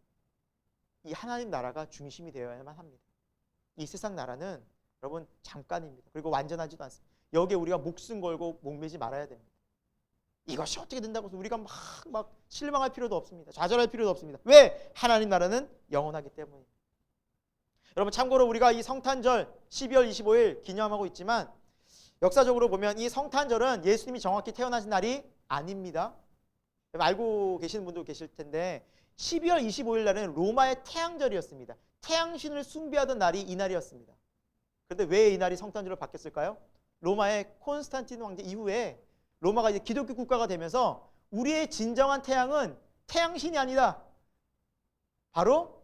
이 하나님 나라가 중심이 되어야만 합니다. 이 세상 나라는 여러분 잠깐입니다. 그리고 완전하지도 않습니다. 여기에 우리가 목숨 걸고 목매지 말아야 됩니다. 이것이 어떻게 된다고 해서 우리가 막 실망할 필요도 없습니다. 좌절할 필요도 없습니다. 왜? 하나님 나라는 영원하기 때문입니다. 여러분, 참고로 우리가 이 성탄절 12월 25일 기념하고 있지만 역사적으로 보면 이 성탄절은 예수님이 정확히 태어나신 날이 아닙니다. 알고 계시는 분도 계실 텐데 12월 25일 날은 로마의 태양절이었습니다. 태양신을 숭배하던 날이 이 날이었습니다. 그런데 왜 이 날이 성탄절로 바뀌었을까요? 로마의 콘스탄틴 황제 이후에 로마가 이제 기독교 국가가 되면서 우리의 진정한 태양은 태양신이 아니다. 바로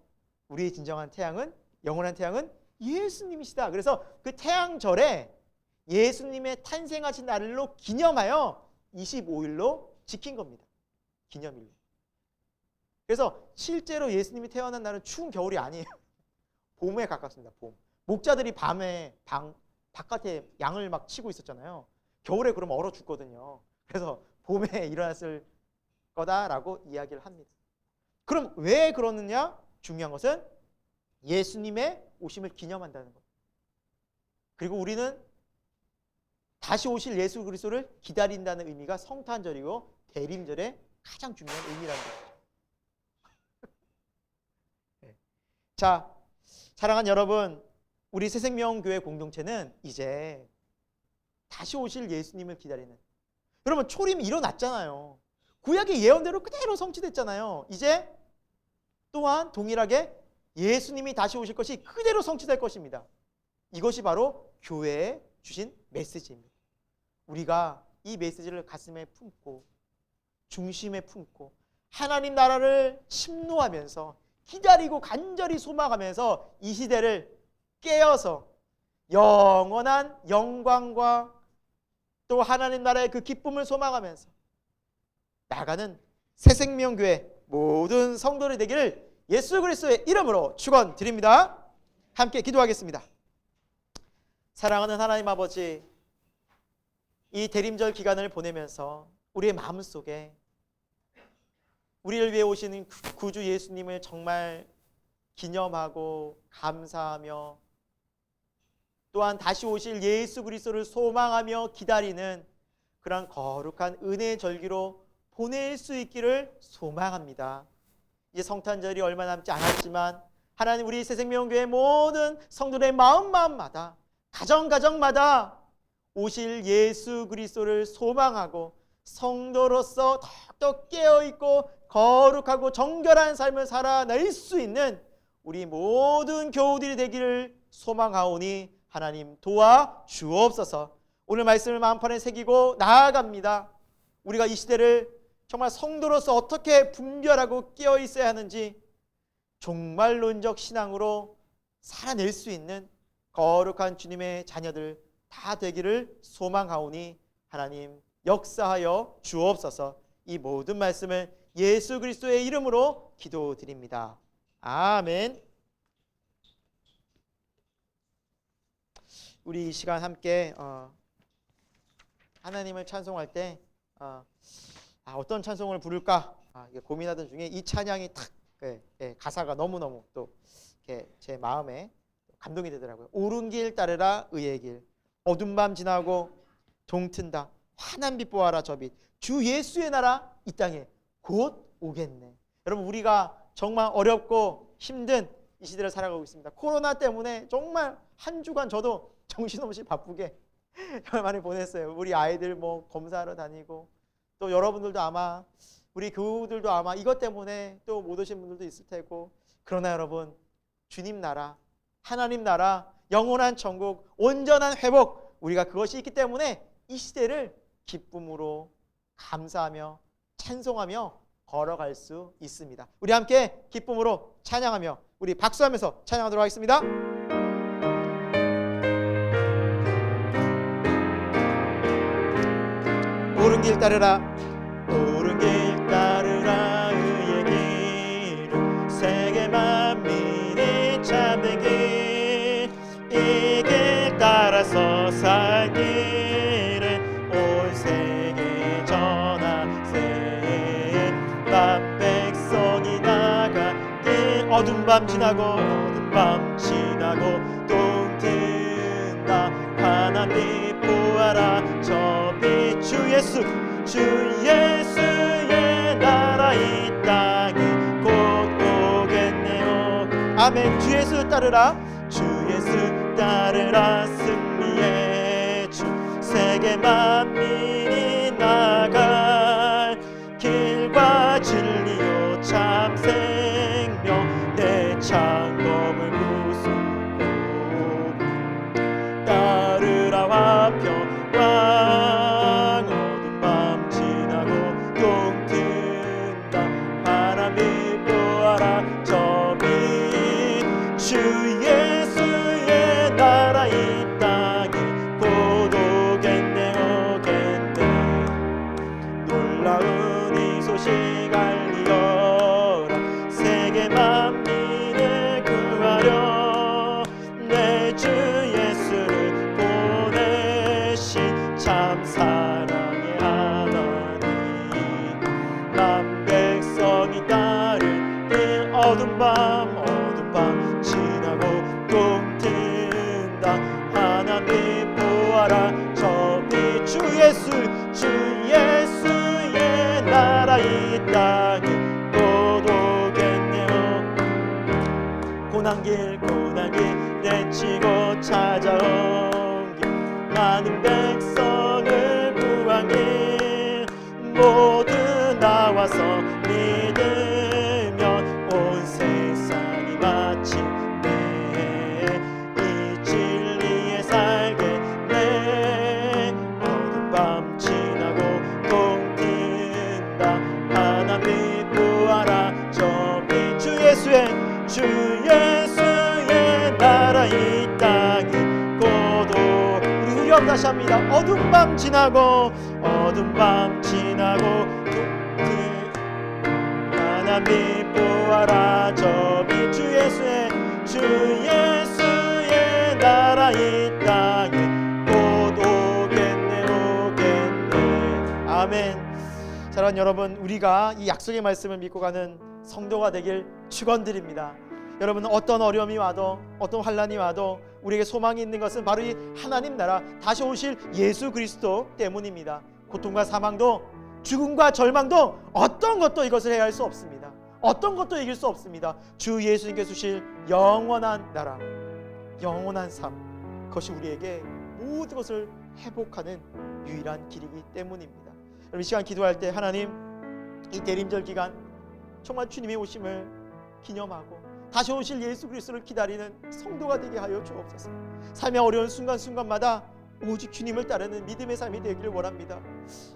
우리의 진정한 태양은, 영원한 태양은 예수님이시다. 그래서 그 태양절에 예수님의 탄생하신 날로 기념하여 25일로 지킨 겁니다. 기념일로. 그래서 실제로 예수님이 태어난 날은 추운 겨울이 아니에요. 봄에 가깝습니다. 봄. 목자들이 밤에 바깥에 양을 막 치고 있었잖아요. 겨울에 그러면 얼어 죽거든요. 그래서 봄에 일어났을 거다라고 이야기를 합니다. 그럼 왜 그러느냐? 중요한 것은 예수님의 오심을 기념한다는 것. 그리고 우리는 다시 오실 예수 그리스도를 기다린다는 의미가 성탄절이고 대림절의 가장 중요한 의미라는 거죠. 네. 자, 사랑하는 여러분, 우리 새생명교회 공동체는 이제 다시 오실 예수님을 기다리는, 여러분 초림이 일어났잖아요. 구약의 예언대로 그대로 성취됐잖아요. 이제 또한 동일하게 예수님이 다시 오실 것이 그대로 성취될 것입니다. 이것이 바로 교회에 주신 메시지입니다. 우리가 이 메시지를 가슴에 품고 중심에 품고 하나님 나라를 침노하면서 기다리고 간절히 소망하면서 이 시대를 깨어서 영원한 영광과 또 하나님 나라의 그 기쁨을 소망하면서 나가는 새생명교회 모든 성도들이 되기를 예수 그리스도의 이름으로 축원드립니다. 함께 기도하겠습니다. 사랑하는 하나님 아버지, 이 대림절 기간을 보내면서 우리의 마음속에 우리를 위해 오시는 구주 예수님을 정말 기념하고 감사하며 또한 다시 오실 예수 그리스도를 소망하며 기다리는 그런 거룩한 은혜의 절기로 보낼 수 있기를 소망합니다. 이제 성탄절이 얼마 남지 않았지만 하나님 우리 새생명교회 모든 성도들의 마음마다 가정마다 오실 예수 그리스도를 소망하고 성도로서 더욱더 깨어있고 거룩하고 정결한 삶을 살아낼 수 있는 우리 모든 교우들이 되기를 소망하오니 하나님 도와 주옵소서. 오늘 말씀을 마음판에 새기고 나아갑니다. 우리가 이 시대를 정말 성도로서 어떻게 분별하고 깨어 있어야 하는지 종말론적 신앙으로 살아낼 수 있는 거룩한 주님의 자녀들 다 되기를 소망하오니 하나님 역사하여 주옵소서. 이 모든 말씀을 예수 그리스도의 이름으로 기도드립니다. 아멘. 우리 이 시간 함께 하나님을 찬송할 때 어떤 찬송을 부를까 고민하던 중에 이 찬양이 탁 가사가 너무너무 또 제 마음에 감동이 되더라고요. 옳은 길 따르라 의의 길, 어두운 밤 지나고 동튼다 환한 빛 보아라 저 빛, 주 예수의 나라 이 땅에 곧 오겠네. 여러분 우리가 정말 어렵고 힘든 이 시대를 살아가고 있습니다. 코로나 때문에 정말 한 주간 저도 정신없이 바쁘게 정말 많이 보냈어요. 우리 아이들 뭐 검사하러 다니고 또 여러분들도 아마 우리 교우들도 아마 이것 때문에 또 못 오신 분들도 있을 테고, 그러나 여러분 주님 나라 하나님 나라 영원한 천국 온전한 회복 우리가 그것이 있기 때문에 이 시대를 기쁨으로 감사하며 찬송하며 걸어갈 수 있습니다. 우리 함께 기쁨으로 찬양하며 우리 박수하면서 찬양하도록 하겠습니다. 옳은 길 따르라 옳은 길 따르라 의의 길, 세계 만민이 참된 길, 이 길 따라서 살 길은 온 세계 전하세. 밤 백성이 나가 길, 어두운 밤 지나고 어두운 밤 지나고 동튼다 환한 빛 보아라 저 빛, 주 예수 주 예수의 나라 이 땅에 곧 오겠네요. 아멘. 주 예수 따르라 주 예수 따르라 승리의 주, 세계 만민이 나갈 길과 진리요 참 생명, 내 창검을 부수고 따르라 화평 왕, 어두운 밤 지나고 동튼다 환한 빛 보아라 저 빛, 주 예수의 나라 이 땅에 곧 오겠네 오겠네. 어둠 밤 지나고 동 트인다. 하나님 보아라 저기 주 예수의 나라 이 땅이 곧 오겠네요. 고난길 내치고 찾아온 길 많은 백성을 구한 길 모두 나와서 믿으면 온 세상이 마침내 이 진리에 살겠네. 어두운 밤 지나고 동 튼다. 하나님 구하라 저기 주 예수의 나라 이 땅이 고도. 우리 후렴 다시 합니다. 어두운 밤 지나고 하나님 보아라 저기 주 예수의 나라 이 땅이 곧 오겠네. 아멘. 사랑하는 여러분, 우리가 이 약속의 말씀을 믿고 가는 성도가 되길 축원드립니다. 여러분, 어떤 어려움이 와도 어떤 환난이 와도 우리에게 소망이 있는 것은 바로 이 하나님 나라 다시 오실 예수 그리스도 때문입니다. 고통과 사망도 죽음과 절망도 어떤 것도 이것을 해할 수 없습니다. 어떤 것도 이길 수 없습니다. 주 예수님께서 주실 영원한 나라, 영원한 삶, 그것이 우리에게 모든 것을 회복하는 유일한 길이기 때문입니다. 여러분, 이 시간 기도할 때 하나님, 이 대림절 기간 정말 주님의 오심을 기념하고 다시 오실 예수 그리스도를 기다리는 성도가 되게 하여 주옵소서. 삶의 어려운 순간순간마다 오직 주님을 따르는 믿음의 삶이 되기를 원합니다.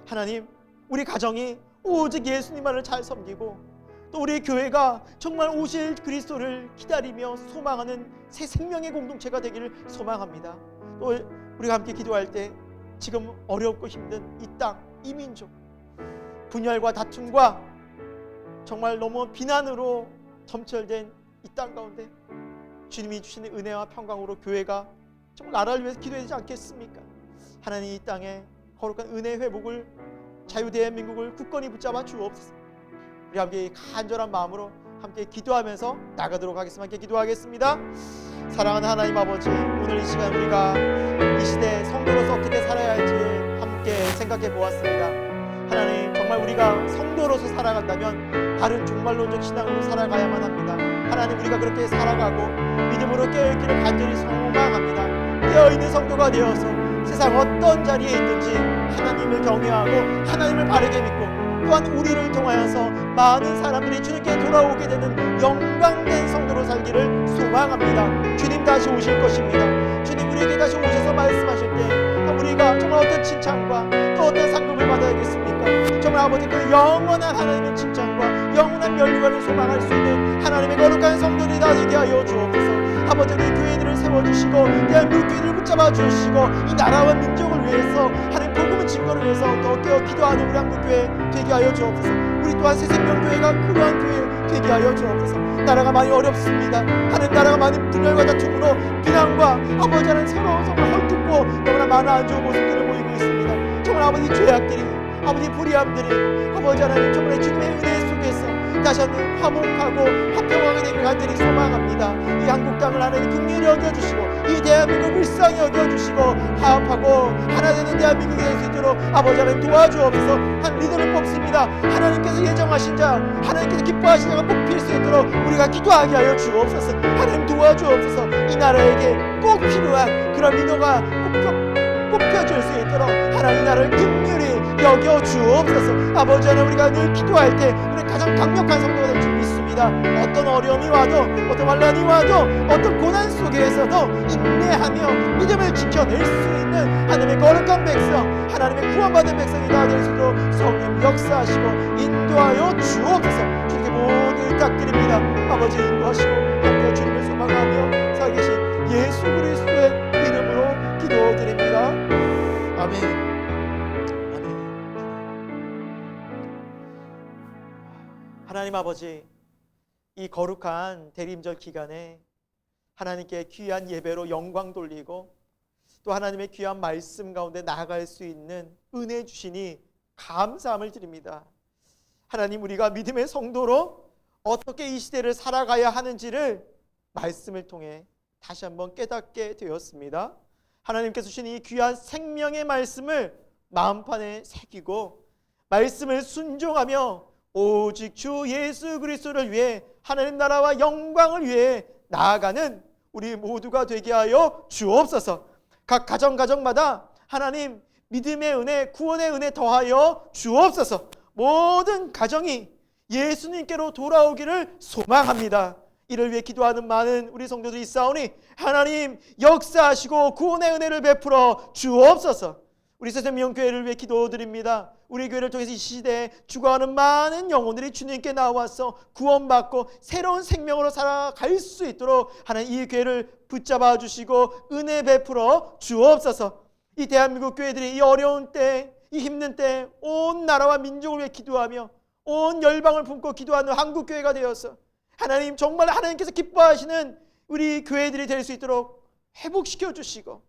하나님, 우리 가정이 오직 예수님만을 잘 섬기고 또 우리 교회가 정말 오실 그리스도를 기다리며 소망하는 새 생명의 공동체가 되기를 소망합니다. 또 우리가 함께 기도할 때 지금 어렵고 힘든 이 땅, 이 민족, 분열과 다툼과 정말 너무 비난으로 점철된 이 땅 가운데 주님이 주시는 은혜와 평강으로 교회가 정말 나라를 위해서 기도해야 되지 않겠습니까? 하나님, 이 땅에 거룩한 은혜의 회복을, 자유대한민국을 굳건히 붙잡아 주옵소서. 우리 함께 간절한 마음으로 함께 기도하면서 나가도록 하겠습니다. 함께 기도하겠습니다. 사랑하는 하나님 아버지, 오늘 이 시간 우리가 이 시대 성도로서 어떻게 살아야 할지 함께 생각해 보았습니다. 하나님, 정말 우리가 성도로서 살아간다면 바른 종말론적 신앙으로 살아가야만 합니다. 하나님, 우리가 그렇게 살아가고 믿음으로 깨어있기를 간절히 소망합니다. 깨어있는 성도가 되어서 세상 어떤 자리에 있든지 하나님을 경외하고 하나님을 바르게 믿고 또한 우리를 통하여서 많은 사람들이 주님께 돌아오게 되는 영광된 성도로 살기를 소망합니다. 주님 다시 오실 것입니다. 주님 우리에게 다시 오셔서 말씀하실 때 우리가 정말 어떤 칭찬과 또 어떤 상급을 받아야겠습니까? 정말 아버지, 그 영원한 하나님의 칭찬과 영원한 면류관을 소망할 수 있는 하나님의 거룩한 성도들이 되게 하여 주옵소서. 아버지, 우리 교회들을 세워주시고 대한민국 교회들을 붙잡아 주시고 이 나라와 민족을 위해서 하나님 복음의 증거를 위해서 더 깨어 기도하는 우리 한국교회 되게 하여 주옵소서. 우리 또한 새생명교회가 그러한 교회 되게 하여 주옵소서. 나라가 많이 어렵습니다. 하나님, 나라가 많이 분열과 다툼으로 비난과 아버지 하나님 서로 정말 헐뜯고 너무나 많은 안 좋은 모습들을 보이고 있습니다. 정말 아버지, 죄악들이, 아버지 불의함들이 아버지 하나님 정말 주님의 은혜 속에서 다시 한번 화목하고 화평하게 되길 간절히 소망합니다. 이 한국 땅을 하나님 긍휼히 여겨주시고 이 대한민국 불쌍히 여겨주시고 화합하고 하나 되는 대한민국이 될 수 있도록 아버지 하나님 도와주옵소서. 한 리더를 뽑습니다. 하나님께서 예정하신 자, 하나님께서 기뻐하신 자가 뽑힐 수 있도록 우리가 기도하게 하여 주옵소서. 하나님 도와주옵소서. 이 나라에게 꼭 필요한 그런 리더가 뽑혀줄 수 있도록 하나님, 이 나라를 긍휼히 여겨 주옵소서. 아버지 하나님, 우리가 늘 기도할 때 우리 가장 강력한 성도가 될 줄 믿습니다. 어떤 어려움이 와도 어떤 환난이 와도 어떤 고난 속에서도 인내하며 믿음을 지켜낼 수 있는 하나님의 거룩한 백성, 하나님의 구원받은 백성이 다 될 수 있도록 성령 역사하시고 인도하여 주옵소서. 주님께 모두 부탁드립니다. 아버지, 인도하시고 함께 주님을 소망하며 살아계신 예수 그리스도의 이름으로 기도드립니다. 아멘. 하나님 아버지, 이 거룩한 대림절 기간에 하나님께 귀한 예배로 영광 돌리고 또 하나님의 귀한 말씀 가운데 나아갈 수 있는 은혜 주시니 감사함을 드립니다. 하나님, 우리가 믿음의 성도로 어떻게 이 시대를 살아가야 하는지를 말씀을 통해 다시 한번 깨닫게 되었습니다. 하나님께서 주신 이 귀한 생명의 말씀을 마음판에 새기고 말씀을 순종하며 오직 주 예수 그리스도를 위해 하나님 나라와 영광을 위해 나아가는 우리 모두가 되게 하여 주옵소서. 각 가정마다 하나님 믿음의 은혜, 구원의 은혜 더하여 주옵소서. 모든 가정이 예수님께로 돌아오기를 소망합니다. 이를 위해 기도하는 많은 우리 성도들이 있사오니 하나님 역사하시고 구원의 은혜를 베풀어 주옵소서. 우리 새생명교회를 위해 기도드립니다. 우리 교회를 통해서 이 시대에 죽어가는 많은 영혼들이 주님께 나와서 구원받고 새로운 생명으로 살아갈 수 있도록 하나님 이 교회를 붙잡아 주시고 은혜 베풀어 주옵소서. 이 대한민국 교회들이 이 어려운 때, 이 힘든 때 온 나라와 민족을 위해 기도하며 온 열방을 품고 기도하는 한국교회가 되어서 하나님 정말 하나님께서 기뻐하시는 우리 교회들이 될 수 있도록 회복시켜 주시고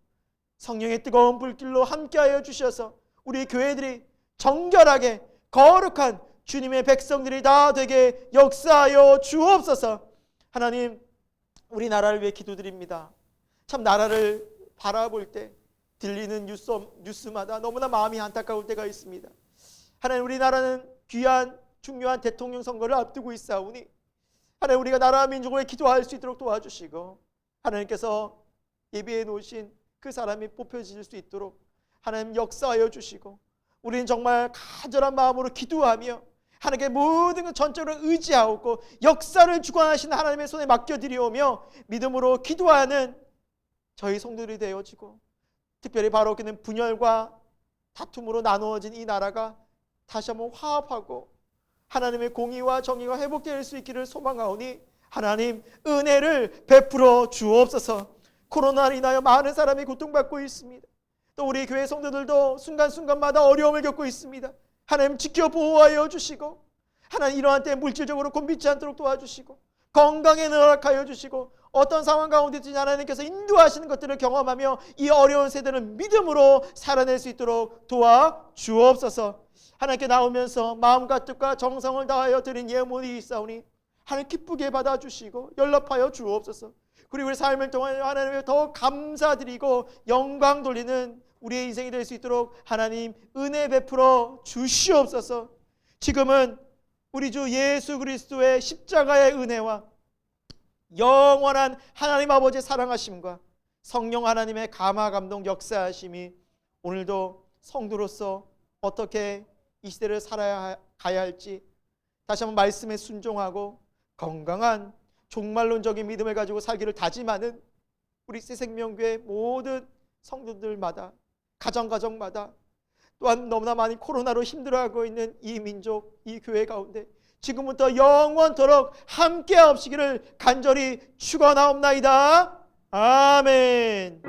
성령의 뜨거운 불길로 함께하여 주셔서 우리 교회들이 정결하게 거룩한 주님의 백성들이 다 되게 역사하여 주옵소서. 하나님 우리나라를 위해 기도드립니다. 참 나라를 바라볼 때 들리는 뉴스마다 너무나 마음이 안타까울 때가 있습니다. 하나님 우리나라는 귀한 중요한 대통령 선거를 앞두고 있사오니 하나님 우리가 나라와 민족을 기도할 수 있도록 도와주시고 하나님께서 예비해 놓으신 그 사람이 뽑혀질 수 있도록 하나님 역사하여 주시고 우리는 정말 간절한 마음으로 기도하며 하나님께 모든 것 전적으로 의지하고 역사를 주관하시는 하나님의 손에 맡겨드리오며 믿음으로 기도하는 저희 성도들이 되어지고 특별히 바로 그는 분열과 다툼으로 나누어진 이 나라가 다시 한번 화합하고 하나님의 공의와 정의가 회복될 수 있기를 소망하오니 하나님 은혜를 베풀어 주옵소서. 코로나로 인하여 많은 사람이 고통받고 있습니다. 또 우리 교회 성도들도 순간순간마다 어려움을 겪고 있습니다. 하나님 지켜 보호하여 주시고 하나님 이러한 때 물질적으로 곤비지 않도록 도와주시고 건강에 허락하여 주시고 어떤 상황 가운데든지 하나님께서 인도하시는 것들을 경험하며 이 어려운 세대는 믿음으로 살아낼 수 있도록 도와주옵소서. 하나님께 나오면서 마음과 뜻과 정성을 다하여 드린 예물이 있사오니 하나님 기쁘게 받아주시고 연락하여 주옵소서. 그리고 우리 삶을 통해 하나님께 더 감사드리고 영광 돌리는 우리의 인생이 될 수 있도록 하나님 은혜 베풀어 주시옵소서. 지금은 우리 주 예수 그리스도의 십자가의 은혜와 영원한 하나님 아버지의 사랑하심과 성령 하나님의 감화 감동 역사하심이 오늘도 성도로서 어떻게 이 시대를 살아야 가야 할지 다시 한번 말씀에 순종하고 건강한 종말론적인 믿음을 가지고 살기를 다짐하는 우리 새생명교회 모든 성도들마다 가정마다 또한 너무나 많이 코로나로 힘들어하고 있는 이 민족, 이 교회 가운데 지금부터 영원토록 함께하옵시기를 간절히 축원하옵나이다. 아멘.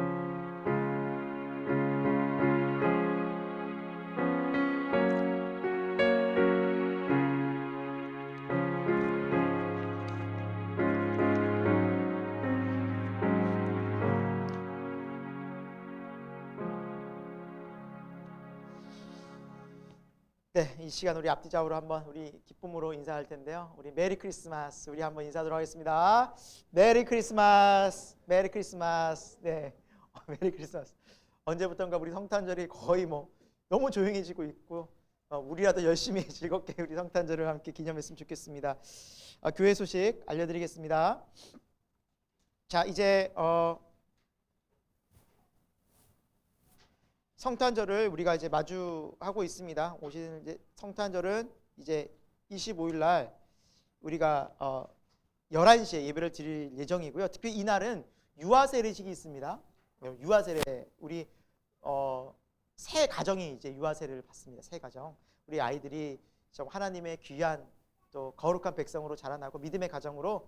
네, 이 시간 우리 앞뒤좌우로 한번 우리 기쁨으로 인사할 텐데요. 우리 메리 크리스마스 우리 한번 인사하도록 하겠습니다. 메리 크리스마스, 메리 크리스마스. 네, 메리 크리스마스. 언제부턴가 우리 성탄절이 거의 뭐 너무 조용해지고 있고 우리라도 열심히 즐겁게 우리 성탄절을 함께 기념했으면 좋겠습니다. 교회 소식 알려드리겠습니다. 자, 이제 성탄절을 우리가 이제 마주하고 있습니다. 오시는 이제 성탄절은 이제 25일 날 우리가 11시에 예배를 드릴 예정이고요. 특히 이날은 유아 세례식이 있습니다. 유아 세례 우리 새 가정이 이제 유아 세례를 받습니다. 새 가정. 우리 아이들이 좀 하나님의 귀한 또 거룩한 백성으로 자라나고 믿음의 가정으로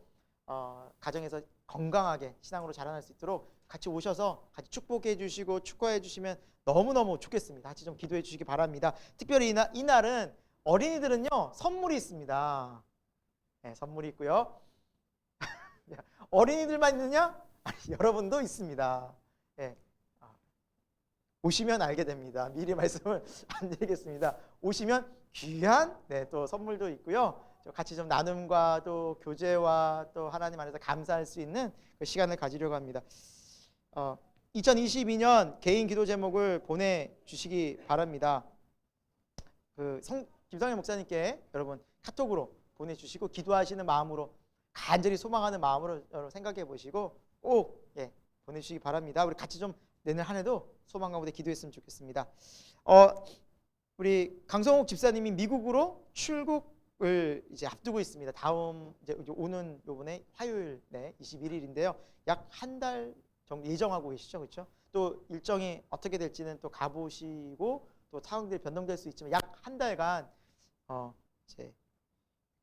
가정에서 건강하게 신앙으로 자라날 수 있도록 같이 오셔서 같이 축복해 주시고 축하해 주시면 너무너무 좋겠습니다. 같이 좀 기도해 주시기 바랍니다. 특별히 이날은 어린이들은요 선물이 있습니다. 네, 선물이 있고요. 어린이들만 있느냐? 아니, 여러분도 있습니다. 네. 오시면 알게 됩니다. 미리 말씀을 안 드리겠습니다. 오시면 귀한 또 선물도 있고요. 같이 좀 나눔과 또 교제와 또 하나님 안에서 감사할 수 있는 그 시간을 가지려고 합니다. 2022년 개인 기도 제목을 보내주시기 바랍니다. 김성현 목사님께 여러분 카톡으로 보내주시고 기도하시는 마음으로 간절히 소망하는 마음으로 여러분 생각해 보시고 꼭 보내주시기 바랍니다. 우리 같이 좀 내년 한 해도 소망 가운데 기도했으면 좋겠습니다. 우리 강성욱 집사님이 미국으로 출국을 이제 앞두고 있습니다. 다음 이제 오는 요번에 화요일 21일인데요. 약 한 달 정도 예정하고 계시죠, 그렇죠? 또 일정이 어떻게 될지는 또 가보시고 또 상황들이 변동될 수 있지만 약 한 달간 이제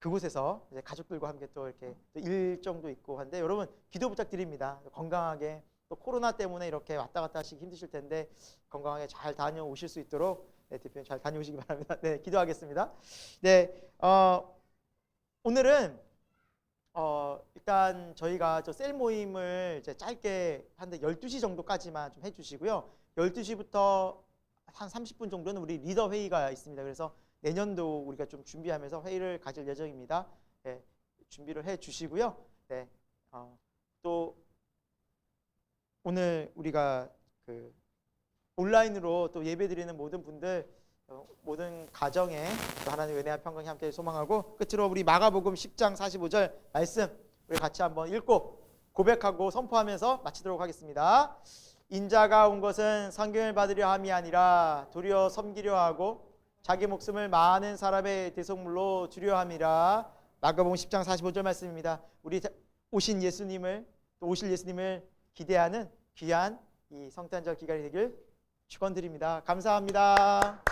그곳에서 이제 가족들과 함께 또 이렇게 또 일정도 있고 한데 여러분 기도 부탁드립니다. 건강하게 또 코로나 때문에 이렇게 왔다 갔다 하시기 힘드실 텐데 건강하게 잘 다녀오실 수 있도록 대표님 잘 다녀오시기 바랍니다. 네, 기도하겠습니다. 네, 오늘은 일단 저희가 저 셀 모임을 이제 짧게 한 12시 정도까지만 좀 해주시고요. 12시부터 한 30분 정도는 우리 리더 회의가 있습니다. 그래서 내년도 우리가 좀 준비하면서 회의를 가질 예정입니다. 네, 준비를 해 주시고요. 네, 또 오늘 우리가 온라인으로 또 예배드리는 모든 분들, 모든 가정에 또 하나님의 은혜와 평강이 함께 소망하고 끝으로 우리 마가복음 10장 45절 말씀 우리 같이 한번 읽고 고백하고 선포하면서 마치도록 하겠습니다. 인자가 온 것은 선경을 받으려 함이 아니라 도리어 섬기려 하고 자기 목숨을 많은 사람의 대속물로 주려 함이라. 마가복음 10장 45절 말씀입니다. 우리 오신 예수님을 또 오실 예수님을 기대하는 귀한 이 성탄절 기간이 되길 축원드립니다. 감사합니다.